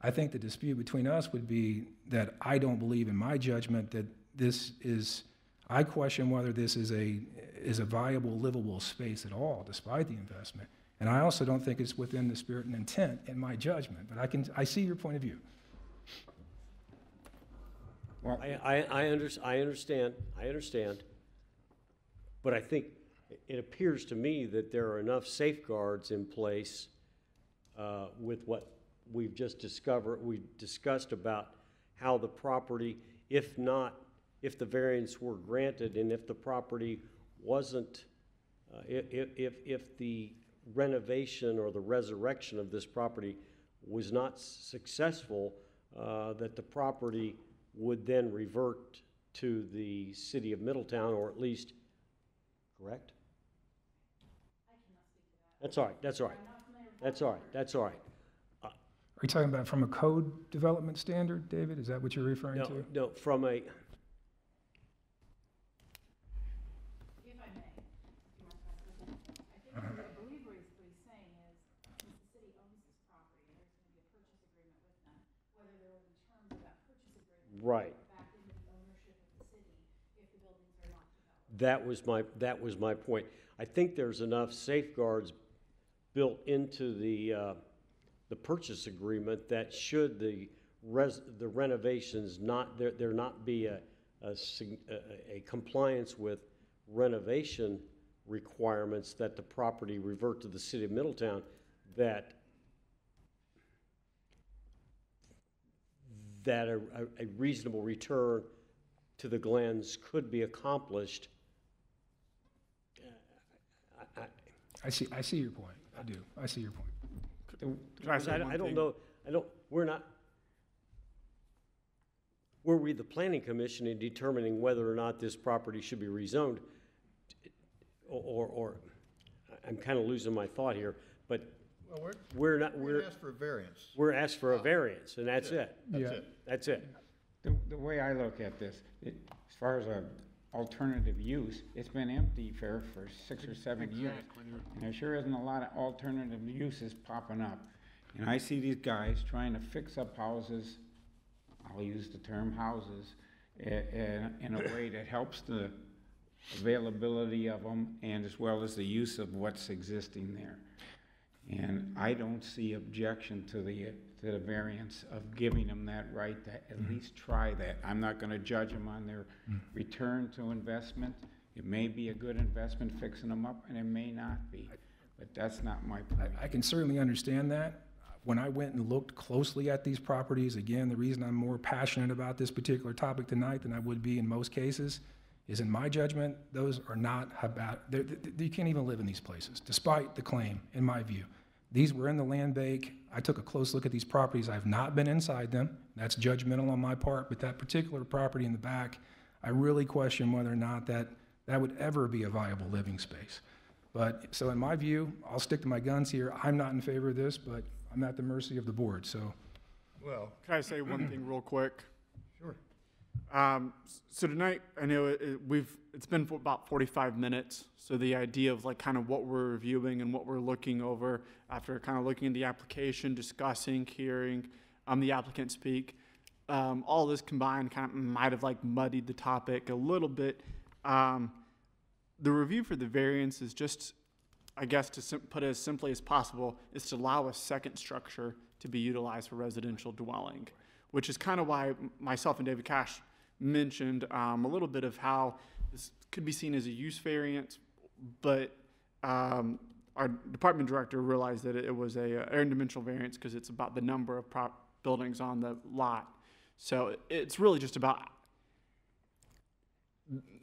I think the dispute between us would be that I don't believe in my judgment that this is, I question whether this is a viable, livable space at all, despite the investment. And I also don't think it's within the spirit and intent in my judgment, but I see your point of view. Well, I understand, but I think it appears to me that there are enough safeguards in place with what we've just discussed about how the property, if the variance were granted and if the property wasn't, if the renovation or the resurrection of this property was not successful, that the property would then revert to the city of Middletown, or at least, correct? I cannot speak to that. That's all right, that's all right. I'm not familiar with That's that all right, word. that's all right. Are you talking about from a code development standard, David? Is that what you're referring to? No, from a, If I may, if you want to I think, I believe what he's saying is, since the city owns this property, there's going to be a purchase agreement with them, whether there will be terms of that purchase agreement. Right. Back into the ownership of the city if the buildings are not developed. that was my point. I think there's enough safeguards built into the purchase agreement that should the renovations there not be a compliance with renovation requirements, that the property revert to the city of Middletown, that a reasonable return to the Glens could be accomplished. I see your point. I do. I see your point. Can I say one I don't thing? know, were we the planning commission in determining whether or not this property should be rezoned, or I'm kind of losing my thought here, but Well, we're not, we're asked for a variance. we're asked for a variance, and that's it. Yeah. That's it. The way I look at this, as far as a alternative use, it's been empty for 6 or 7 years. And there sure isn't a lot of alternative uses popping up. And I see these guys trying to fix up houses, I'll use the term houses, in a way that helps the availability of them and as well as the use of what's existing there. And I don't see objection to the variance of giving them that right to at least try that. I'm not gonna judge them on their return to investment. It may be a good investment fixing them up, and it may not be, but that's not my point. I can certainly understand that. When I went and looked closely at these properties, again, the reason I'm more passionate about this particular topic tonight than I would be in most cases is, in my judgment, those are not about, you can't even live in these places, despite the claim, in my view. These were in the land bank. I took a close look at these properties. I've not been inside them. That's judgmental on my part, but that particular property in the back, I really question whether or not that would ever be a viable living space. But, so in my view, I'll stick to my guns here. I'm not in favor of this, but I'm at the mercy of the board, so. Well, Can I say one thing real quick? sure. So tonight, I know it's been for about 45 minutes. So the idea of like kind of what we're reviewing and what we're looking over after kind of looking at the application, discussing, hearing the applicant speak, all this combined kind of might have like muddied the topic a little bit. The review for the variance is just, I guess, to put it as simply as possible, is to allow a second structure to be utilized for residential dwelling, which is kind of why myself and David Cash mentioned a little bit of how this could be seen as a use variance, but our department director realized that it was a area dimensional variance because it's about the number of buildings on the lot. So it's really just about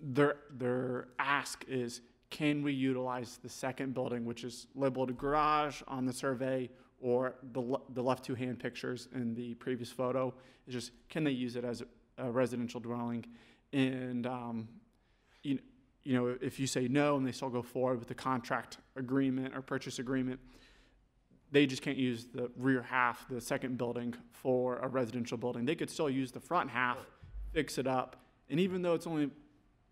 their ask is, can we utilize the second building, which is labeled a garage on the survey, or the left two hand pictures in the previous photo? It's just, can they use it as a residential dwelling? And you know, if you say no and they still go forward with the contract agreement or purchase agreement, they just can't use the rear half, the second building, for a residential building. They could still use the front half, fix it up, and even though it's only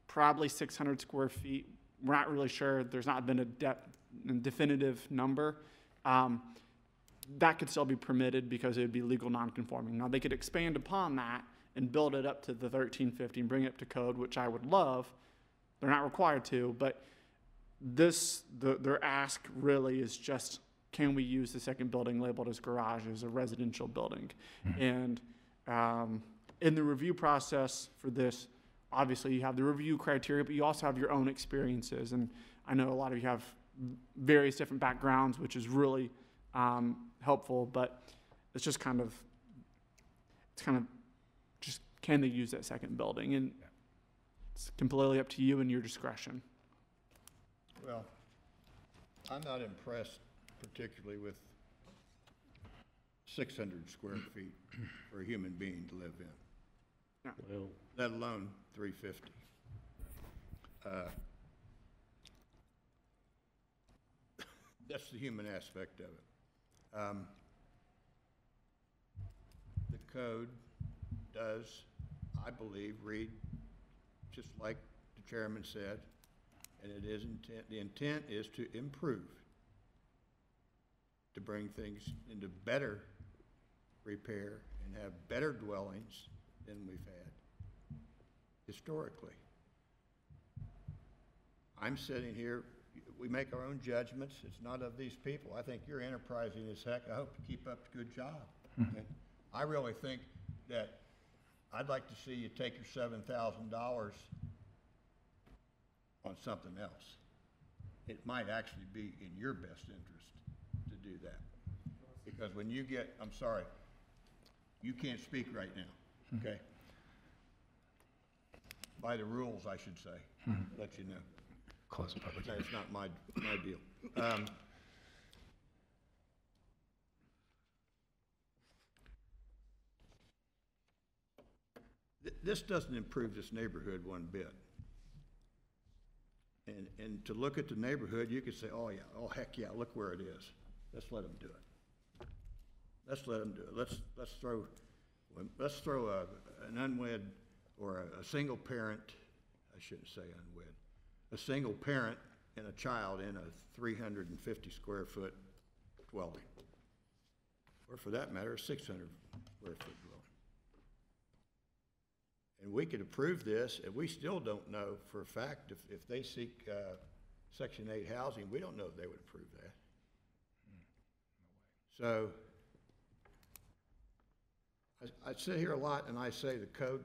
probably 600 square feet, we're not really sure, there's not been a definitive number, that could still be permitted because it would be legal non-conforming. Now, they could expand upon that and build it up to the 1350 and bring it up to code, which I would love. They're not required to, but their ask really is just, can we use the second building labeled as garage as a residential building? And in the review process for this, obviously you have the review criteria, but you also have your own experiences. And I know a lot of you have various different backgrounds, which is really helpful, but it's just kind of just, can they use that second building? And it's completely up to you and your discretion. Well, I'm not impressed particularly with 600 square feet for a human being to live in, Well, let alone 350. That's the human aspect of it. The code does, I believe, read just like the chairman said, and it is the intent is to improve, to bring things into better repair and have better dwellings than we've had historically. I'm sitting here, we make our own judgments. It's not of these people. I think you're enterprising as heck. I hope you keep up a good job. And I really think that I'd like to see you take your $7,000 on something else. It might actually be in your best interest to do that. Because when you get, I'm sorry, you can't speak right now, okay? By the rules, I should say, let you know. Close the public hearing. It's not my deal. This doesn't improve this neighborhood one bit. And to look at the neighborhood, you could say, oh yeah, oh heck yeah, look where it is. Let's let them do it. Let's let them do it. Let's throw an unwed or a single parent, I shouldn't say unwed, a single parent and a child in a 350 square foot dwelling. Or for that matter, a 600 square foot dwelling. And we could approve this, and we still don't know for a fact if they seek Section 8 housing, we don't know if they would approve that. So I sit here a lot and I say the code.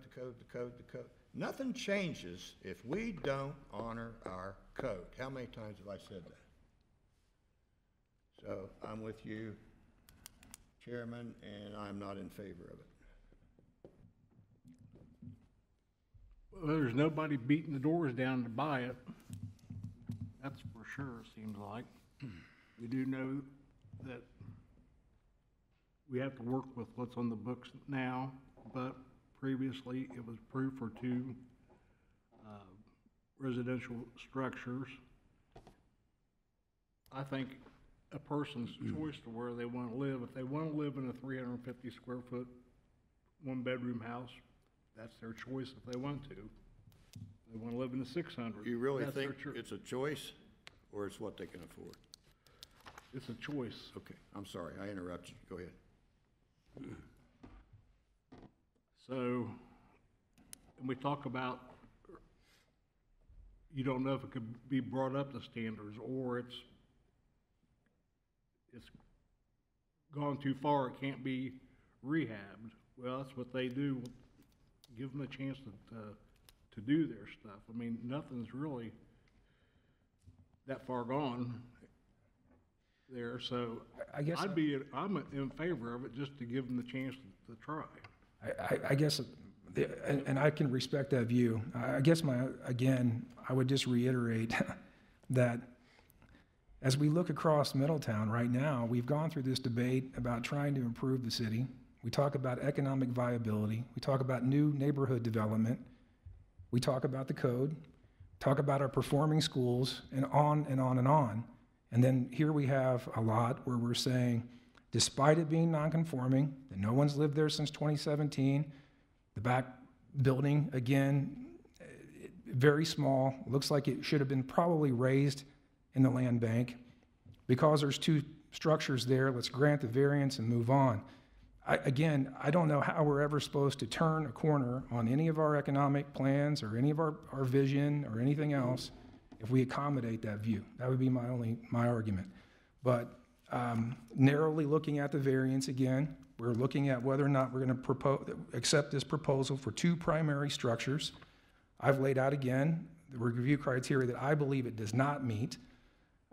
Nothing changes if we don't honor our code. How many times have I said that? So I'm with you, Chairman, and I'm not in favor of it. Well, there's nobody beating the doors down to buy it. That's for sure, it seems like. We do know that we have to work with what's on the books now, but previously it was approved for 2 residential structures. I think a person's choice to where they want to live, if they want to live in a 350 square foot 1-bedroom house, that's their choice if they want to. They want to live in the 600. You really That's their think it's a choice, or it's what they can afford? It's a choice. Okay, I'm sorry, I interrupted you. Go ahead. So, and we talk about, you don't know if it could be brought up to standards, or it's gone too far, it can't be rehabbed. Well, that's what they do, give them a chance to do their stuff. I mean, nothing's really that far gone there, so I guess I'm in favor of it, just to give them the chance to try. I guess, and I can respect that view. I guess I would just reiterate that as we look across Middletown right now, we've gone through this debate about trying to improve the city. We talk about economic viability. We talk about new neighborhood development. We talk about the code, talk about our performing schools, and on and on and on. And then here we have a lot where we're saying, despite it being non-conforming, that no one's lived there since 2017, the back building, again, very small, looks like it should have been probably raised in the land bank. Because there's two structures there, let's grant the variance and move on. Again, I don't know how we're ever supposed to turn a corner on any of our economic plans or any of our vision or anything else if we accommodate that view. That would be my argument. But narrowly looking at the variance again, we're looking at whether or not we're going to accept this proposal for two primary structures. I've laid out again the review criteria that I believe it does not meet.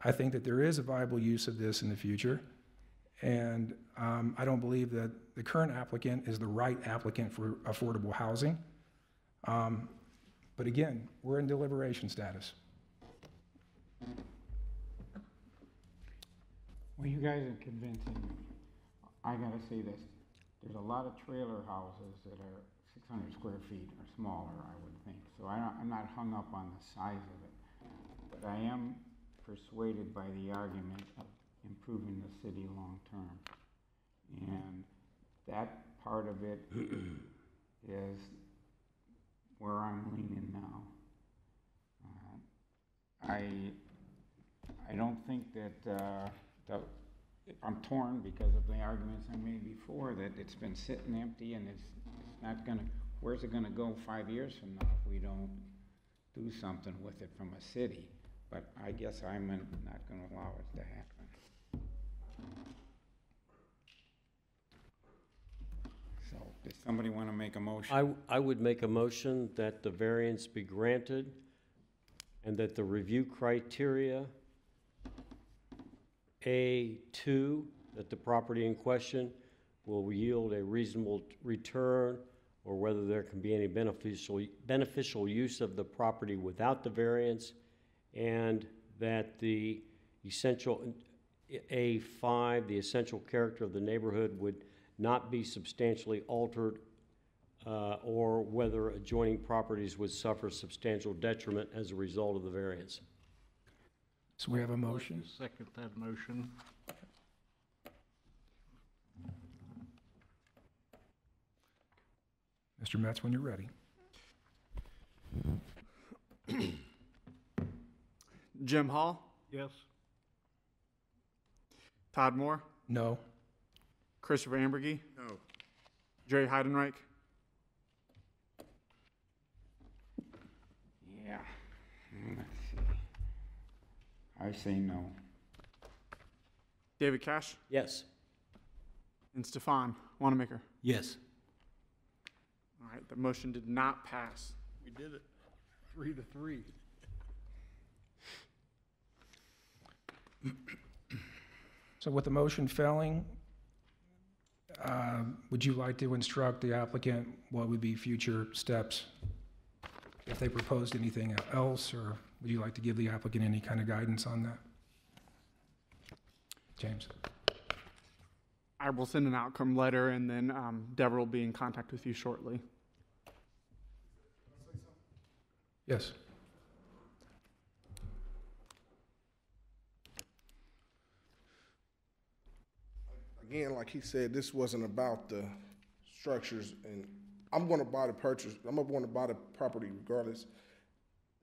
I think that there is a viable use of this in the future. And I don't believe that the current applicant is the right applicant for affordable housing. But again, we're in deliberation status. Well, you guys are convincing me. I gotta say this, there's a lot of trailer houses that are 600 square feet or smaller, I would think. So I'm not hung up on the size of it. But I am persuaded by the argument of improving the city long-term. And that part of it is where I'm leaning now. I don't think that, I'm torn because of the arguments I made before, that it's been sitting empty and it's not gonna, where's it gonna go 5 years from now if we don't do something with it from a city? But I guess I'm not gonna allow it to happen. So, does somebody wanna make a motion? I would make a motion that the variance be granted and that the review criteria A2, that the property in question will yield a reasonable return, or whether there can be any beneficial use of the property without the variance, and that the essential, A5, the essential character of the neighborhood would not be substantially altered, or whether adjoining properties would suffer substantial detriment as a result of the variance. So we have a motion. Second that motion. Mr. Metz, when you're ready. Jim Hall, Yes. Todd Moore, No. Christopher Ambergy, No. Jerry Heidenreich, Yeah. Let's see. I say no. David Cash, Yes. and Stefan Wanamaker. Yes. All right, the motion did not pass. We did it. 3-3. So with the motion failing, would you like to instruct the applicant what would be future steps if they proposed anything else, or would you like to give the applicant any kind of guidance on that? James? I will send an outcome letter, and then Deborah will be in contact with you shortly. Yes. Again, like he said, this wasn't about the structures and I'm gonna buy the purchase, I'm gonna wanna buy the property regardless.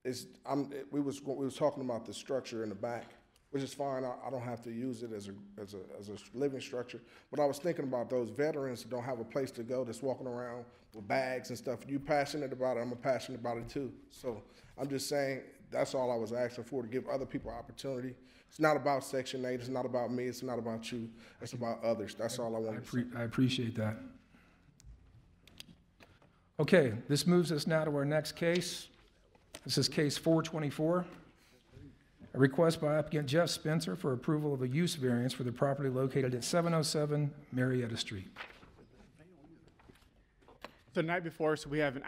We was talking about the structure in the back, which is fine. I don't have to use it as a living structure. But I was thinking about those veterans that don't have a place to go, that's walking around with bags and stuff. You passionate about it, I'm passionate about it too. So I'm just saying, that's all I was asking for, to give other people opportunity. It's not about Section 8, it's not about me, it's not about you, it's about others. That's all I wanted to say. I appreciate that. Okay, this moves us now to our next case. This is case 424. A request by applicant Jeff Spencer for approval of a use variance for the property located at 707 Marietta Street. So the night before, so we have an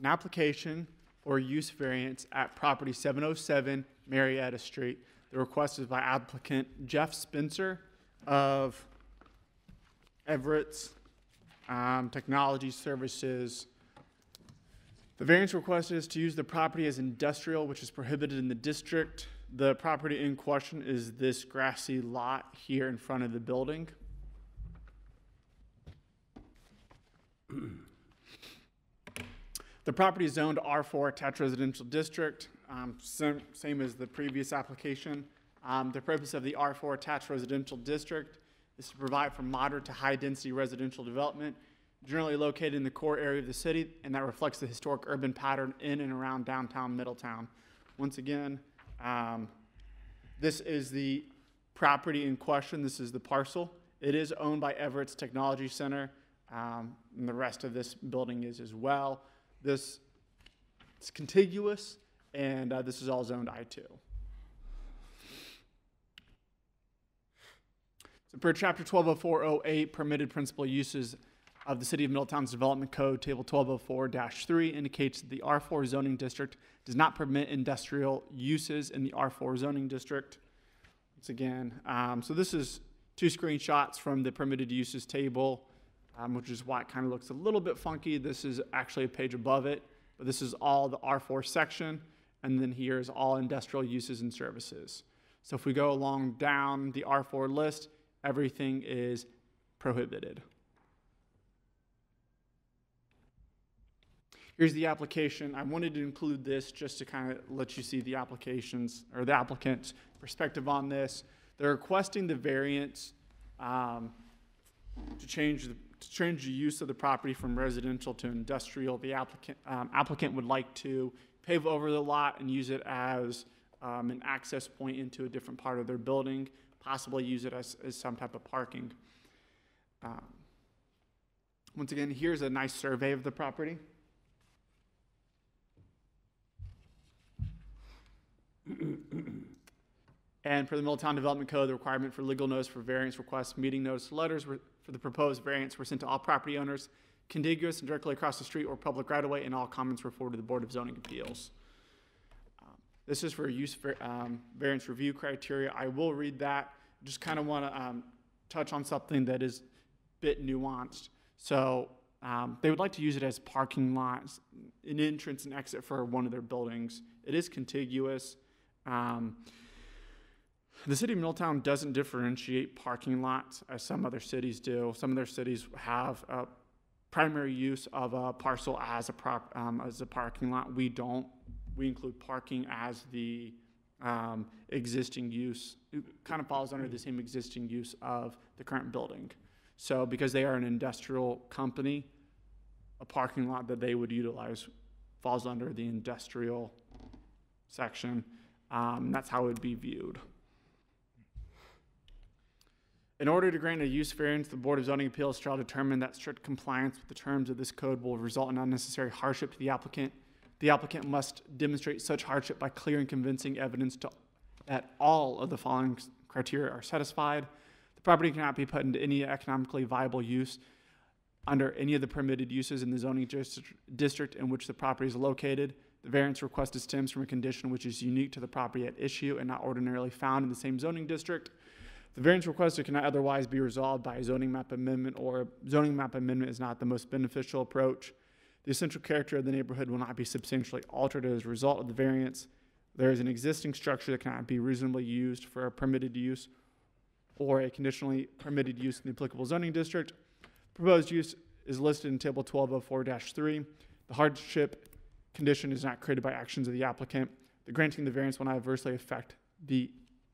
application for use variance at property 707 Marietta Street. The request is by applicant Jeff Spencer of Everett's Technology Services. The variance request is to use the property as industrial, which is prohibited in the district. The property in question is this grassy lot here in front of the building. The property is zoned R4 attached residential district, same as the previous application. The purpose of the R4 attached residential district is to provide for moderate to high density residential development, generally located in the core area of the city, and that reflects the historic urban pattern in and around downtown Middletown. Once again, this is the property in question. This is the parcel. It is owned by Everett's Technology Center, and the rest of this building is as well. This is contiguous, and this is all zoned I2. So per Chapter 120408, permitted principal uses of the City of Middletown's Development Code, Table 1204-3 indicates that the R4 zoning district does not permit industrial uses in the R4 zoning district. Once again, so this is two screenshots from the permitted uses table, which is why it kind of looks a little bit funky. This is actually a page above it, but this is all the R4 section, and then here is all industrial uses and services. So if we go along down the R4 list, everything is prohibited. Here's the application. I wanted to include this just to kind of let you see the applications or the applicant's perspective on this. They're requesting the variance to change the use of the property from residential to industrial. The applicant would like to pave over the lot and use it as an access point into a different part of their building, possibly use it as some type of parking. Once again, here's a nice survey of the property. And for the Middletown Development Code, the requirement for legal notice for variance requests, meeting notice letters for the proposed variance were sent to all property owners contiguous and directly across the street or public right-of-way, and all comments were forwarded to the Board of Zoning Appeals. This is for use variance review criteria. I will read that. Just kind of want to touch on something that is a bit nuanced. So they would like to use it as parking lots, an entrance and exit for one of their buildings. It is contiguous. The city of Middletown doesn't differentiate parking lots as some other cities do. Some of their cities have a primary use of a parcel as a parking lot. We don't. We include parking as the existing use. It kind of falls under the same existing use of the current building. So because they are an industrial company, a parking lot that they would utilize falls under the industrial section. That's how it would be viewed. In order to grant a use variance, the Board of Zoning Appeals shall determine that strict compliance with the terms of this code will result in unnecessary hardship to the applicant. The applicant must demonstrate such hardship by clear and convincing evidence that all of the following criteria are satisfied. The property cannot be put into any economically viable use under any of the permitted uses in the zoning district in which the property is located. The variance requested stems from a condition which is unique to the property at issue and not ordinarily found in the same zoning district. The variance requested cannot otherwise be resolved by a zoning map amendment, or a zoning map amendment is not the most beneficial approach. The essential character of the neighborhood will not be substantially altered as a result of the variance. There is an existing structure that cannot be reasonably used for a permitted use or a conditionally permitted use in the applicable zoning district. Proposed use is listed in Table 1204-3. The hardship condition is not created by actions of the applicant. The granting the variance will not adversely affect the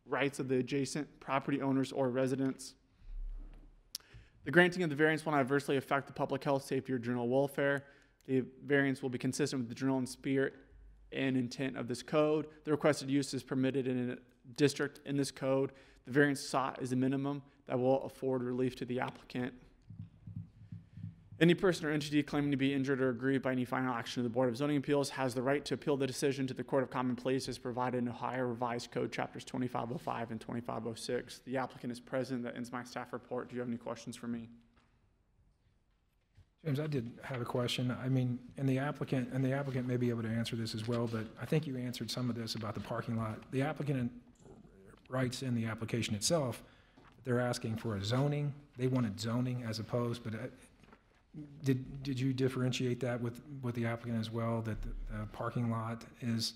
rights of the adjacent property owners or residents. The granting of the variance will not adversely affect the public health, safety, or general welfare. The variance will be consistent with the general and spirit and intent of this code. The requested use is permitted in a district in this code. The variance sought is a minimum that will afford relief to the applicant. Any person or entity claiming to be injured or aggrieved by any final action of the Board of Zoning Appeals has the right to appeal the decision to the Court of Common Pleas as provided in Ohio Revised Code Chapters 2505 and 2506. The applicant is present. That ends my staff report. Do you have any questions for me? James, I did have a question. I mean, and the applicant may be able to answer this as well, but I think you answered some of this about the parking lot. The applicant writes in the application itself that they're asking for a zoning. They wanted zoning as opposed, but did you differentiate that with the applicant as well, that the parking lot is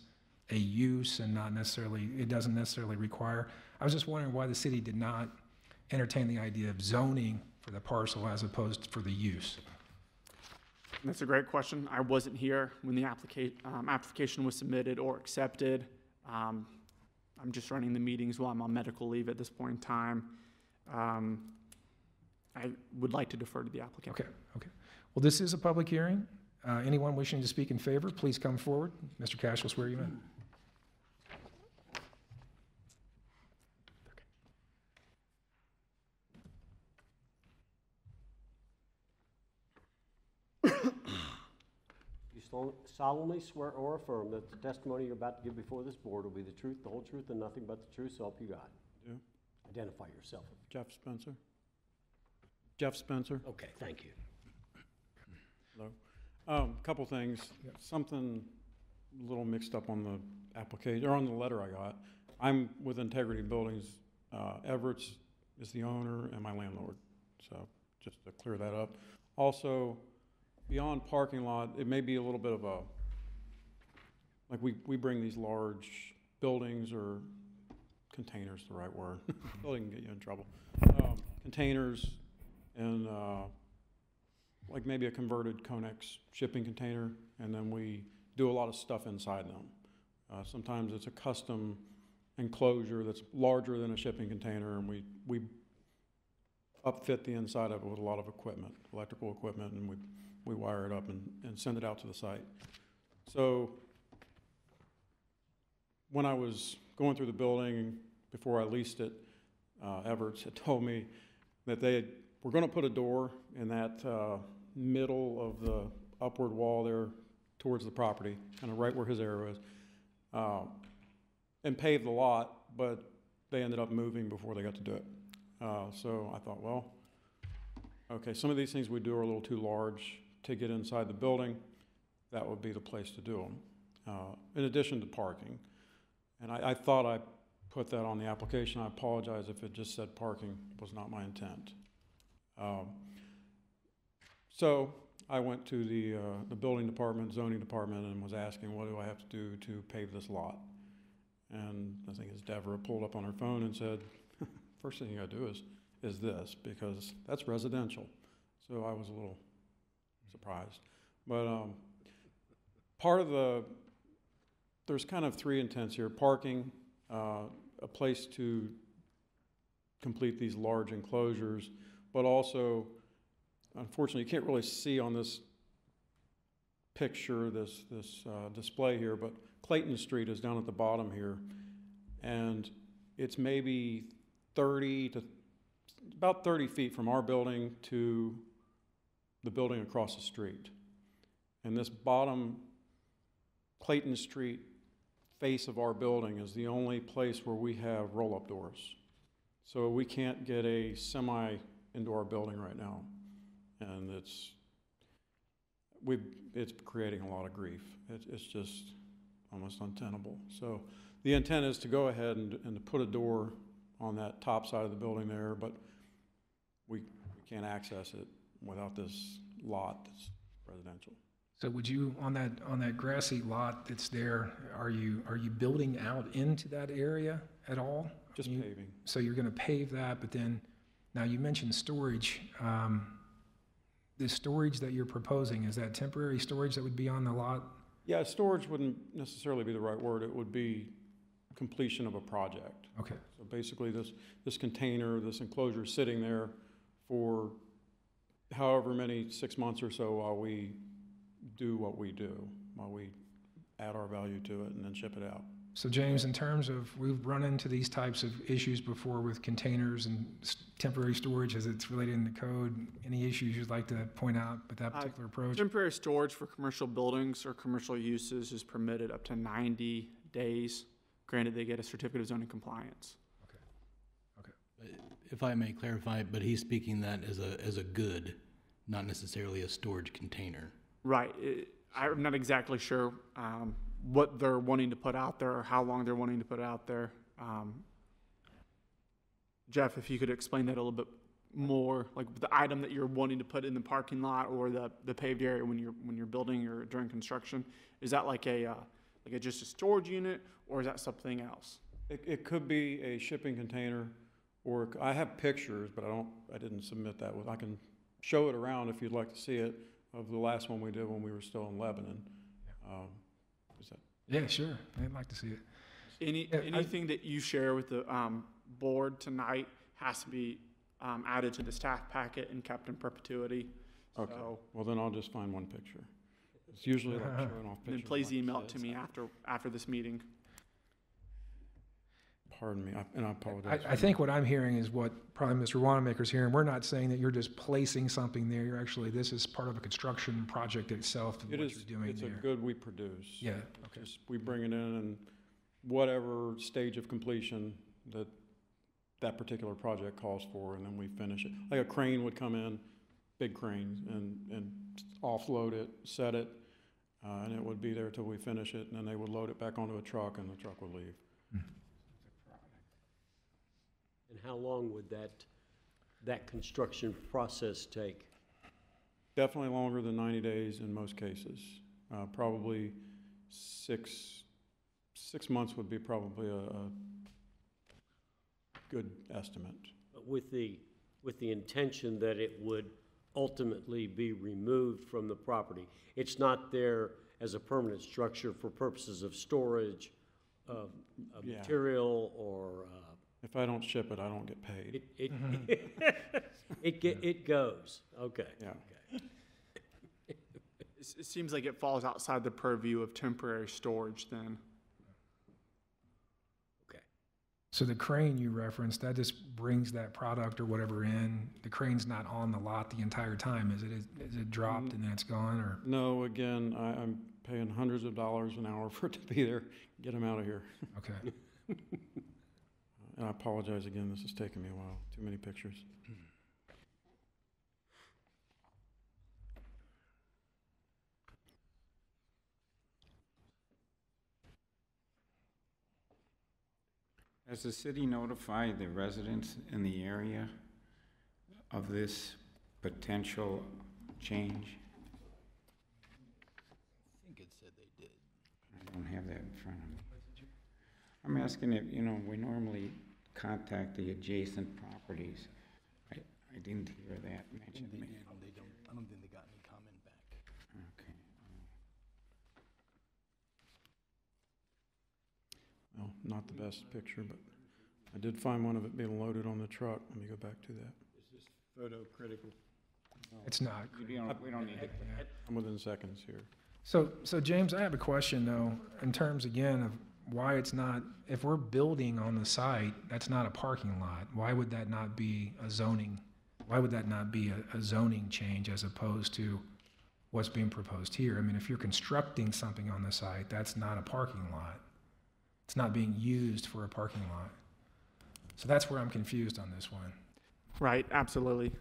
a use and not necessarily, it doesn't necessarily require? I was just wondering why the city did not entertain the idea of zoning for the parcel as opposed for the use. That's a great question. I wasn't here when the application was submitted or accepted. I'm just running the meetings while I'm on medical leave at this point in time. I would like to defer to the applicant. Okay. Well, this is a public hearing. Anyone wishing to speak in favor, please come forward. Mr. Cash will swear you in. You solemnly swear or affirm that the testimony you're about to give before this board will be the truth, the whole truth, and nothing but the truth, so help you God. Do. Identify yourself. Jeff Spencer. Jeff Spencer. Okay, thank you. Hello. Couple things. Something a little mixed up on the application, or on the letter I got. I'm with Integrity Buildings. Everett's is the owner and my landlord. So just to clear that up. Also, beyond parking lot, it may be a little bit of a, like we bring these large buildings, or containers, the right word. Building can get you in trouble. Containers and like maybe a converted Conex shipping container, and then we do a lot of stuff inside them. Sometimes it's a custom enclosure that's larger than a shipping container, and we upfit the inside of it with a lot of equipment, electrical equipment, and we wire it up and send it out to the site. So when I was going through the building before I leased it, Everett's had told me that they were going to put a door in that middle of the upward wall there towards the property, kind of right where his arrow is, and pave the lot, but they ended up moving before they got to do it. So I thought, well, okay, some of these things we do are a little too large to get inside the building. That would be the place to do them, in addition to parking. And I thought I put that on the application. I apologize if it just said parking. It was not my intent. So I went to the building department, zoning department, and was asking, what do I have to do to pave this lot? And I think it's Deborah pulled up on her phone and said, first thing you gotta do is this, because that's residential. So I was a little surprised. But part of there's kind of three intents here: parking, a place to complete these large enclosures, but also, unfortunately, you can't really see on this picture, this display here, but Clayton Street is down at the bottom here, and it's maybe about 30 feet from our building to the building across the street. And this bottom Clayton Street face of our building is the only place where we have roll-up doors. So we can't get a semi into our building right now. And it's creating a lot of grief. It's just almost untenable. So the intent is to go ahead and to put a door on that top side of the building there, but we can't access it without this lot that's residential. So would you, on that grassy lot that's there, are you building out into that area at all? Just paving. So you're going to pave that, but then, now you mentioned storage. the storage that you're proposing, is that temporary storage that would be on the lot? Yeah, storage wouldn't necessarily be the right word. It would be completion of a project. Okay, So basically, this container, this enclosure is sitting there for however many, 6 months or so while we do what we do, while we add our value to it and then ship it out. so James, in terms of, we've run into these types of issues before with containers and temporary storage as it's related in the code. Any issues you'd like to point out with that particular approach? Temporary storage for commercial buildings or commercial uses is permitted up to 90 days. Granted, they get a certificate of zoning compliance. If I may clarify, but he's speaking that as a good, not necessarily a storage container. Right. I'm not exactly sure what they're wanting to put out there or how long they're wanting to put it out there. Jeff, if you could explain that a little bit more, like the item that you're wanting to put in the parking lot or the paved area when you're building or during construction, is that like just a storage unit, or is that something else? It could be a shipping container, or I have pictures, but I didn't submit that I can show it around if you'd like to see it, of the last one we did when we were still in Lebanon. Is that? Yeah, sure. I'd like to see it. Anything that you share with the board tonight has to be added to the staff packet and kept in perpetuity. Okay. So, Well, then I'll just find one picture. It's usually like showing off pictures. then please like email this. it to me after this meeting. Pardon me, and I apologize. I think what I'm hearing is what probably Mr. Wanamaker's hearing. We're not saying that you're just placing something there. You're actually, this is part of a construction project itself and It what is, you're doing it's there. a good we produce. Yeah, okay. Just we bring it in and whatever stage of completion that particular project calls for, and then we finish it. Like a crane would come in, big crane, and offload it, set it, and it would be there till we finish it, and then they would load it back onto a truck, and the truck would leave. And how long would that construction process take? Definitely longer than 90 days in most cases. Probably six months would be probably a good estimate. But with the intention that it would ultimately be removed from the property. It's not there as a permanent structure for purposes of storage of Yeah. material or, If I don't ship it, I don't get paid. it goes, okay. Yeah. Okay. It seems like it falls outside the purview of temporary storage then. So the crane you referenced, that just brings that product or whatever in. The crane's not on the lot the entire time, is it? Is it dropped and then it's gone, or? No, again, I'm paying hundreds of dollars an hour for it to be there. Get them out of here. Okay. And I apologize again, this is taking me a while. Too many pictures. Has the city notified the residents in the area of this potential change? I think it said they did. I don't have that in front of me. I'm asking if, we normally contact the adjacent properties. I didn't hear that mentioned. They did, I don't think they got any comment back. Okay. Well, not the best picture, but I did find one of it being loaded on the truck. Let me go back to that. Is this photo critical? It's not. We don't need it. I'm within seconds here. So James, I have a question though, in terms again of why it's not, if we're building on the site, that's not a parking lot. Why would that not be a zoning? Why would that not be a zoning change as opposed to what's being proposed here? I mean, if you're constructing something on the site, that's not a parking lot. It's not being used for a parking lot. So that's where I'm confused on this one. Right, absolutely.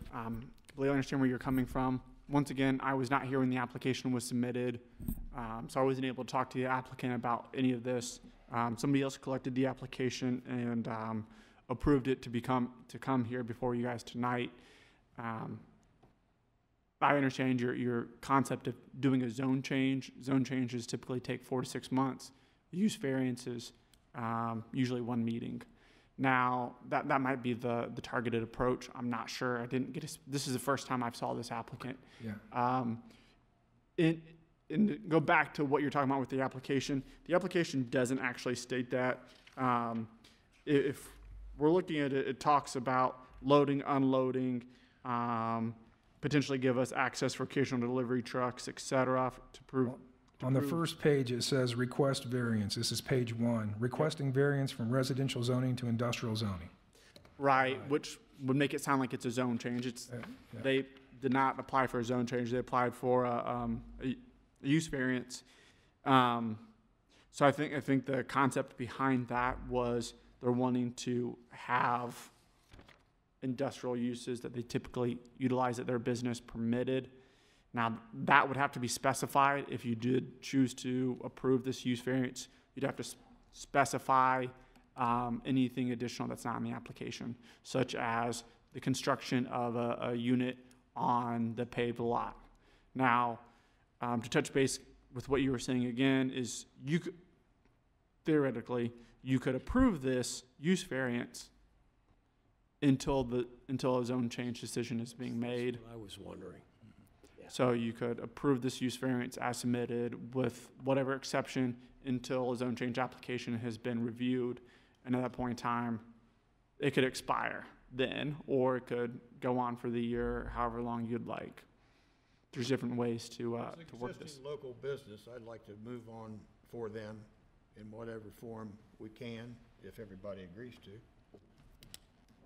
Completely understand where you're coming from. Once again, I was not here when the application was submitted, so I wasn't able to talk to the applicant about any of this. Somebody else collected the application and approved it to come here before you guys tonight. I understand your concept of doing a zone change. Zone changes typically take 4 to 6 months. Use variances, usually one meeting. Now, that might be the targeted approach. I'm not sure. I didn't get this is the first time I've saw this applicant. Yeah. And go back to what you're talking about with the application doesn't actually state that. If we're looking at it, it talks about loading, unloading, potentially give us access for occasional delivery trucks, et cetera, to prove. On the first page, it says request variance. This is page 1. Requesting variance from residential zoning to industrial zoning. Right, which would make it sound like it's a zone change. They did not apply for a zone change. They applied for a use variance. So I think the concept behind that was they're wanting to have industrial uses that they typically utilize at their business permitted. Now, that would have to be specified if you did choose to approve this use variance. You'd have to specify anything additional that's not in the application, such as the construction of a unit on the paved lot. Now, to touch base with what you were saying again, is you could, theoretically, you could approve this use variance until a zone change decision is being made. That's what I was wondering. So you could approve this use variance as submitted with whatever exception until a zone change application has been reviewed. And at that point in time, it could expire then, or it could go on for the year, however long you'd like. There's different ways to work this. Existing local business, I'd like to move on for them in whatever form we can, if everybody agrees to.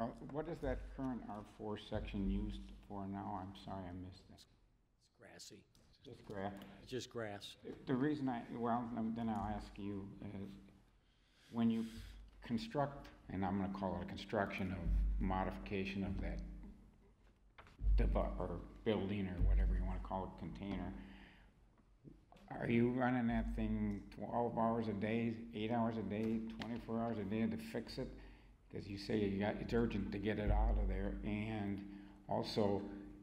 Well, what is that current R4 section used for now? I'm sorry, I missed that. It's grassy. Just grass. It's just grass. The reason then I'll ask you is, when you construct, and I'm gonna call it a construction of modification of that or building or whatever you wanna call it, container, are you running that thing 12 hours a day, 8 hours a day, 24 hours a day to fix it? Because you say it's urgent to get it out of there, and also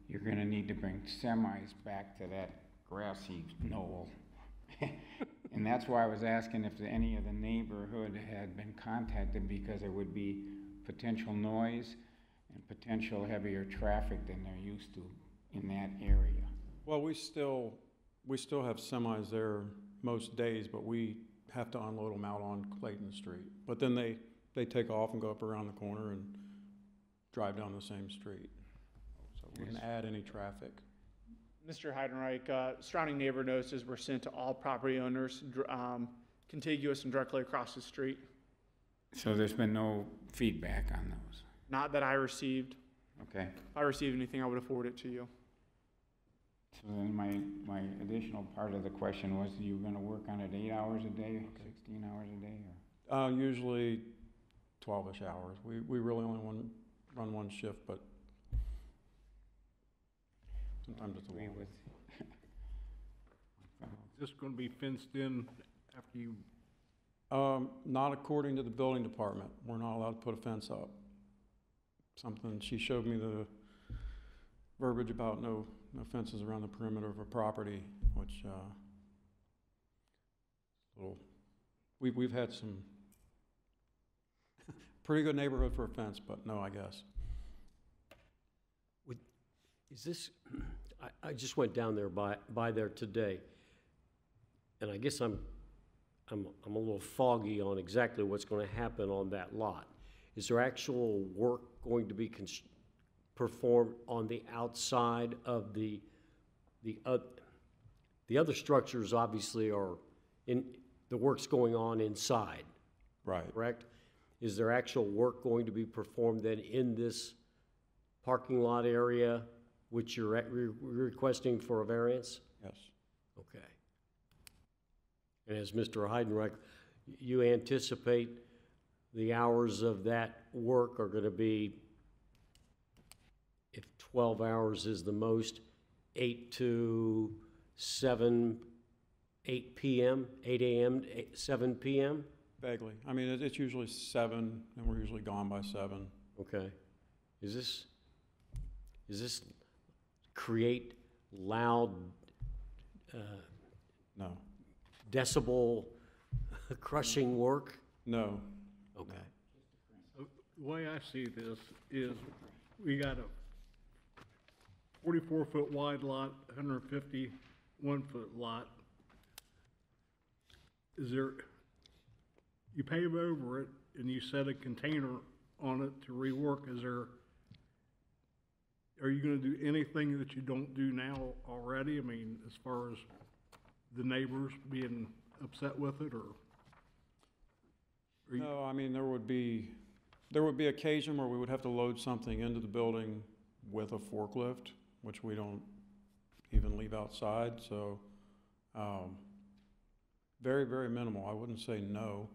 you're gonna need to bring semis back to that grassy knoll. And that's why I was asking if any of the neighborhood had been contacted, because there would be potential noise and potential heavier traffic than they're used to in that area. Well, we still have semis there most days, but we have to unload them out on Clayton Street. But then they take off and go up around the corner and drive down the same street. So we can add any traffic. Mr. Heidenreich, surrounding neighbor notices were sent to all property owners contiguous and directly across the street. So there's been no feedback on those? Not that I received. Okay. If I received anything, I would have forwarded it to you. So then my additional part of the question was, you gonna work on it 8 hours a day, 16 hours a day, or? Usually 12-ish hours. We really only run one shift, but sometimes it's a Agree long. with. Is this gonna be fenced in after you, Not according to the building department. We're not allowed to put a fence up. She showed me the verbiage about no fences around the perimeter of a property, which, we've had some pretty good neighborhood for a fence, but no, I guess. Is this, I just went down there by there today, and I guess I'm a little foggy on exactly what's going to happen on that lot. Is there actual work going to be performed on the outside of the other structures? Obviously, are in the work's going on inside, Right. correct? Is there actual work going to be performed then in this parking lot area, which you're requesting for a variance? Yes. Okay. And as Mr. Heidenreich, you anticipate the hours of that work are going to be, if 12 hours is the most, 8 to 7, 8 p.m., 8 a.m., 7 p.m.? Vaguely. I mean, it's usually 7, and we're usually gone by 7. Okay. Is this create loud No. decibel crushing work? No. Okay. The way I see this is we got a 44-foot wide lot, 151-foot lot. Is there, you pave over it and you set a container on it to rework, are you gonna do anything that you don't do now already? I mean, as far as the neighbors being upset with it, or? No, I mean, there would be occasion where we would have to load something into the building with a forklift, which we don't even leave outside, so, very, very minimal. I wouldn't say no.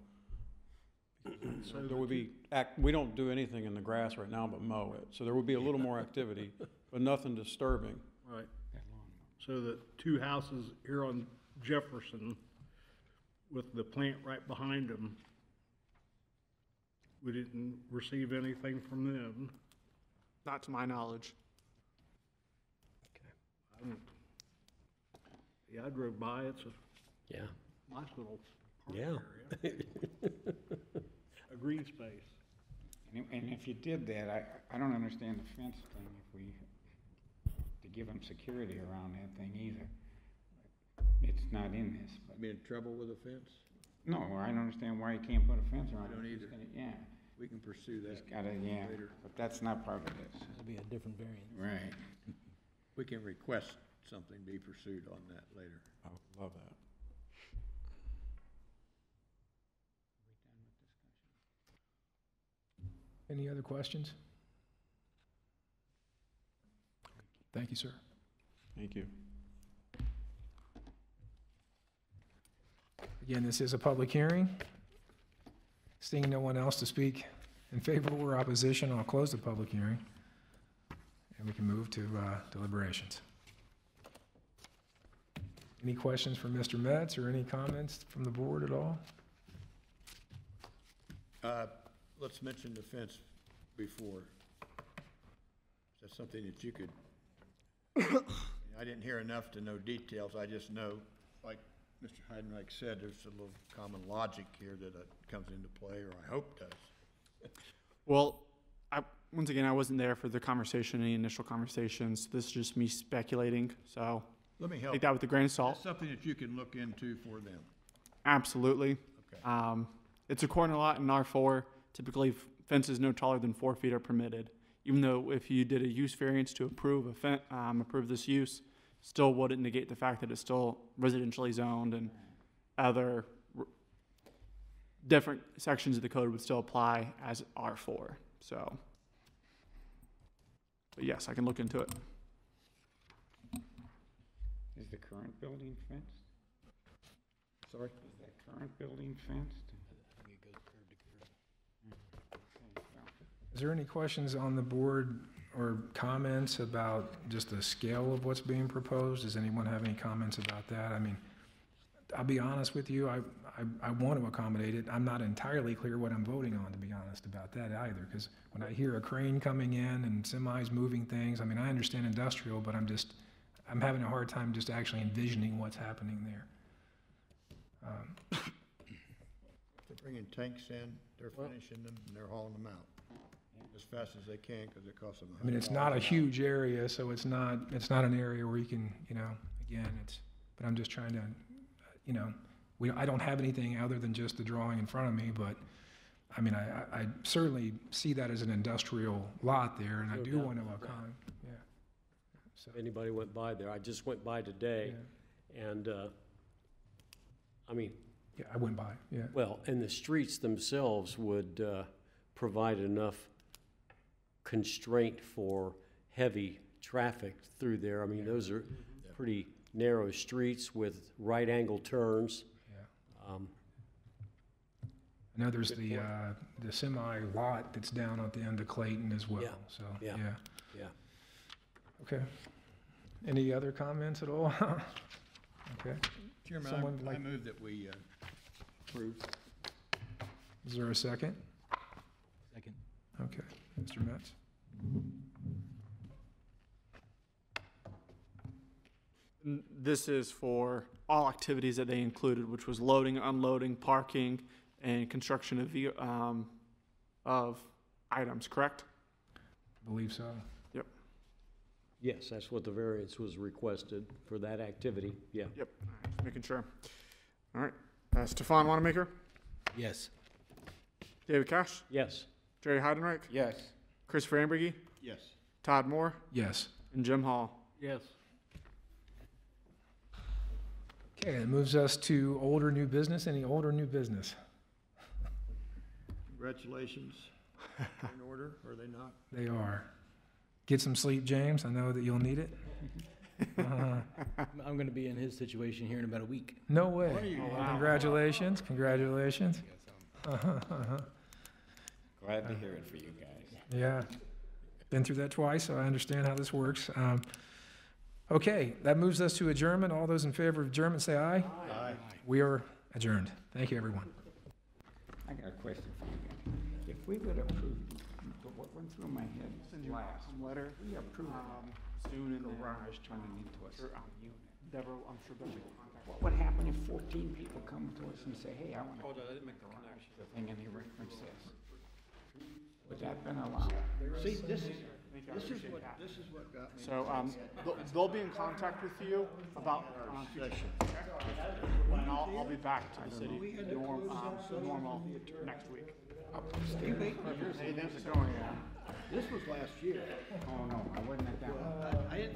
So There would be, we don't do anything in the grass right now but mow it, so there would be a little more activity, but nothing disturbing. Right. So the two houses here on Jefferson with the plant right behind them, we didn't receive anything from them. Not to my knowledge. Yeah, I drove by, it's a Yeah. nice little park Yeah. area. A green space. And if you did that, I don't understand the fence thing to give them security around that thing either. It's not in this, but. Be in trouble with a fence? No, I don't understand why you can't put a fence around it. I don't He's either. gonna- Yeah, We can pursue he's that gotta, yeah, later. but that's not part of this. That'll be a different variant. Right. We can request something be pursued on that later. I would love that. Any other questions? Thank you, sir. Thank you. Again, this is a public hearing. Seeing no one else to speak in favor or opposition, I'll close the public hearing, and we can move to deliberations. Any questions for Mr. Metz or any comments from the board at all? Let's mention the fence before. Is that something that you could? I didn't hear enough to know details. I just know, like Mr. Heidenreich said, there's a little common logic here that comes into play, or I hope does. Well, once again, I wasn't there for the conversation, any initial conversations. This is just me speculating, so Let me help. take that with a grain of salt. That's something that you can look into for them. Absolutely. Okay. It's a corner lot in R4. Typically, fences no taller than 4 feet are permitted. Even though if you did a use variance to approve approve this use, still wouldn't negate the fact that it's still residentially zoned, and other different sections of the code would still apply as R4. So, but yes, I can look into it. Is the current building fenced? Sorry? Is that current building fenced? Is there any questions on the board or comments about just the scale of what's being proposed? Does anyone have any comments about that? I mean, I'll be honest with you, I want to accommodate it. I'm not entirely clear what I'm voting on, to be honest about that either, because when I hear a crane coming in and semis moving things, I mean, I understand industrial, but I'm having a hard time just actually envisioning what's happening there. They're bringing tanks in, they're finishing them, and they're hauling them out as fast as they can, because it costs them $100. I mean, it's not a huge area, so it's not an area where you can, again, but I'm just trying to, I don't have anything other than just the drawing in front of me, but, I mean, I certainly see that as an industrial lot there, and I No do doubt want to about that. accommodate, yeah. So, If anybody went by there, I just went by today, and, I mean, yeah, I went by, yeah. well, and the streets themselves would provide enough constraint for heavy traffic through there. I mean, those are pretty narrow streets with right-angle turns. Yeah. I know there's the semi lot that's down at the end of Clayton as well, Yeah, so, yeah. yeah. Yeah. Okay. Any other comments at all? Okay. Chairman, Someone I like- move that we approve. Is there a second? Second. Okay, Mr. Metz. This is for all activities that they included, which was loading, unloading, parking, and construction of items, correct? I believe so. Yep, Yes, that's what the variance was requested for that activity, yeah. yep, just making sure. All right, Stefan Wanamaker, Yes. David Cash, Yes. Jerry Heidenreich, Yes. Christopher Ambergy, Yes. Todd Moore, Yes. and Jim Hall. Yes. Okay, that moves us to old or new business. Any old or new business? Congratulations. In order, are they not? They are. Get some sleep, James. I know that you'll need it. I'm gonna be in his situation here in about a week. No way. Congratulations, congratulations. Glad to hear it for you guys. Yeah, been through that twice, so I understand how this works. Okay, that moves us to adjournment. All those in favor of adjournment, say aye. Aye. We are adjourned. Thank you, everyone. I got a question for you guys. If we would approve, what went through my head last, Letter, we approved soon in garage turning into a unit. Deborah, I'm sure they'll be in contact. What would happen if 14 people come to us and say, hey, I want to put the garage, the thing, and they reference this? Would that been allowed? See, this is Appreciate that. what got me. So, they'll be in contact with you about, Session. and I'll be back to the city normal next week. Stay late. Anything's going on. This was last year. Oh, no, I wasn't at that one. I didn't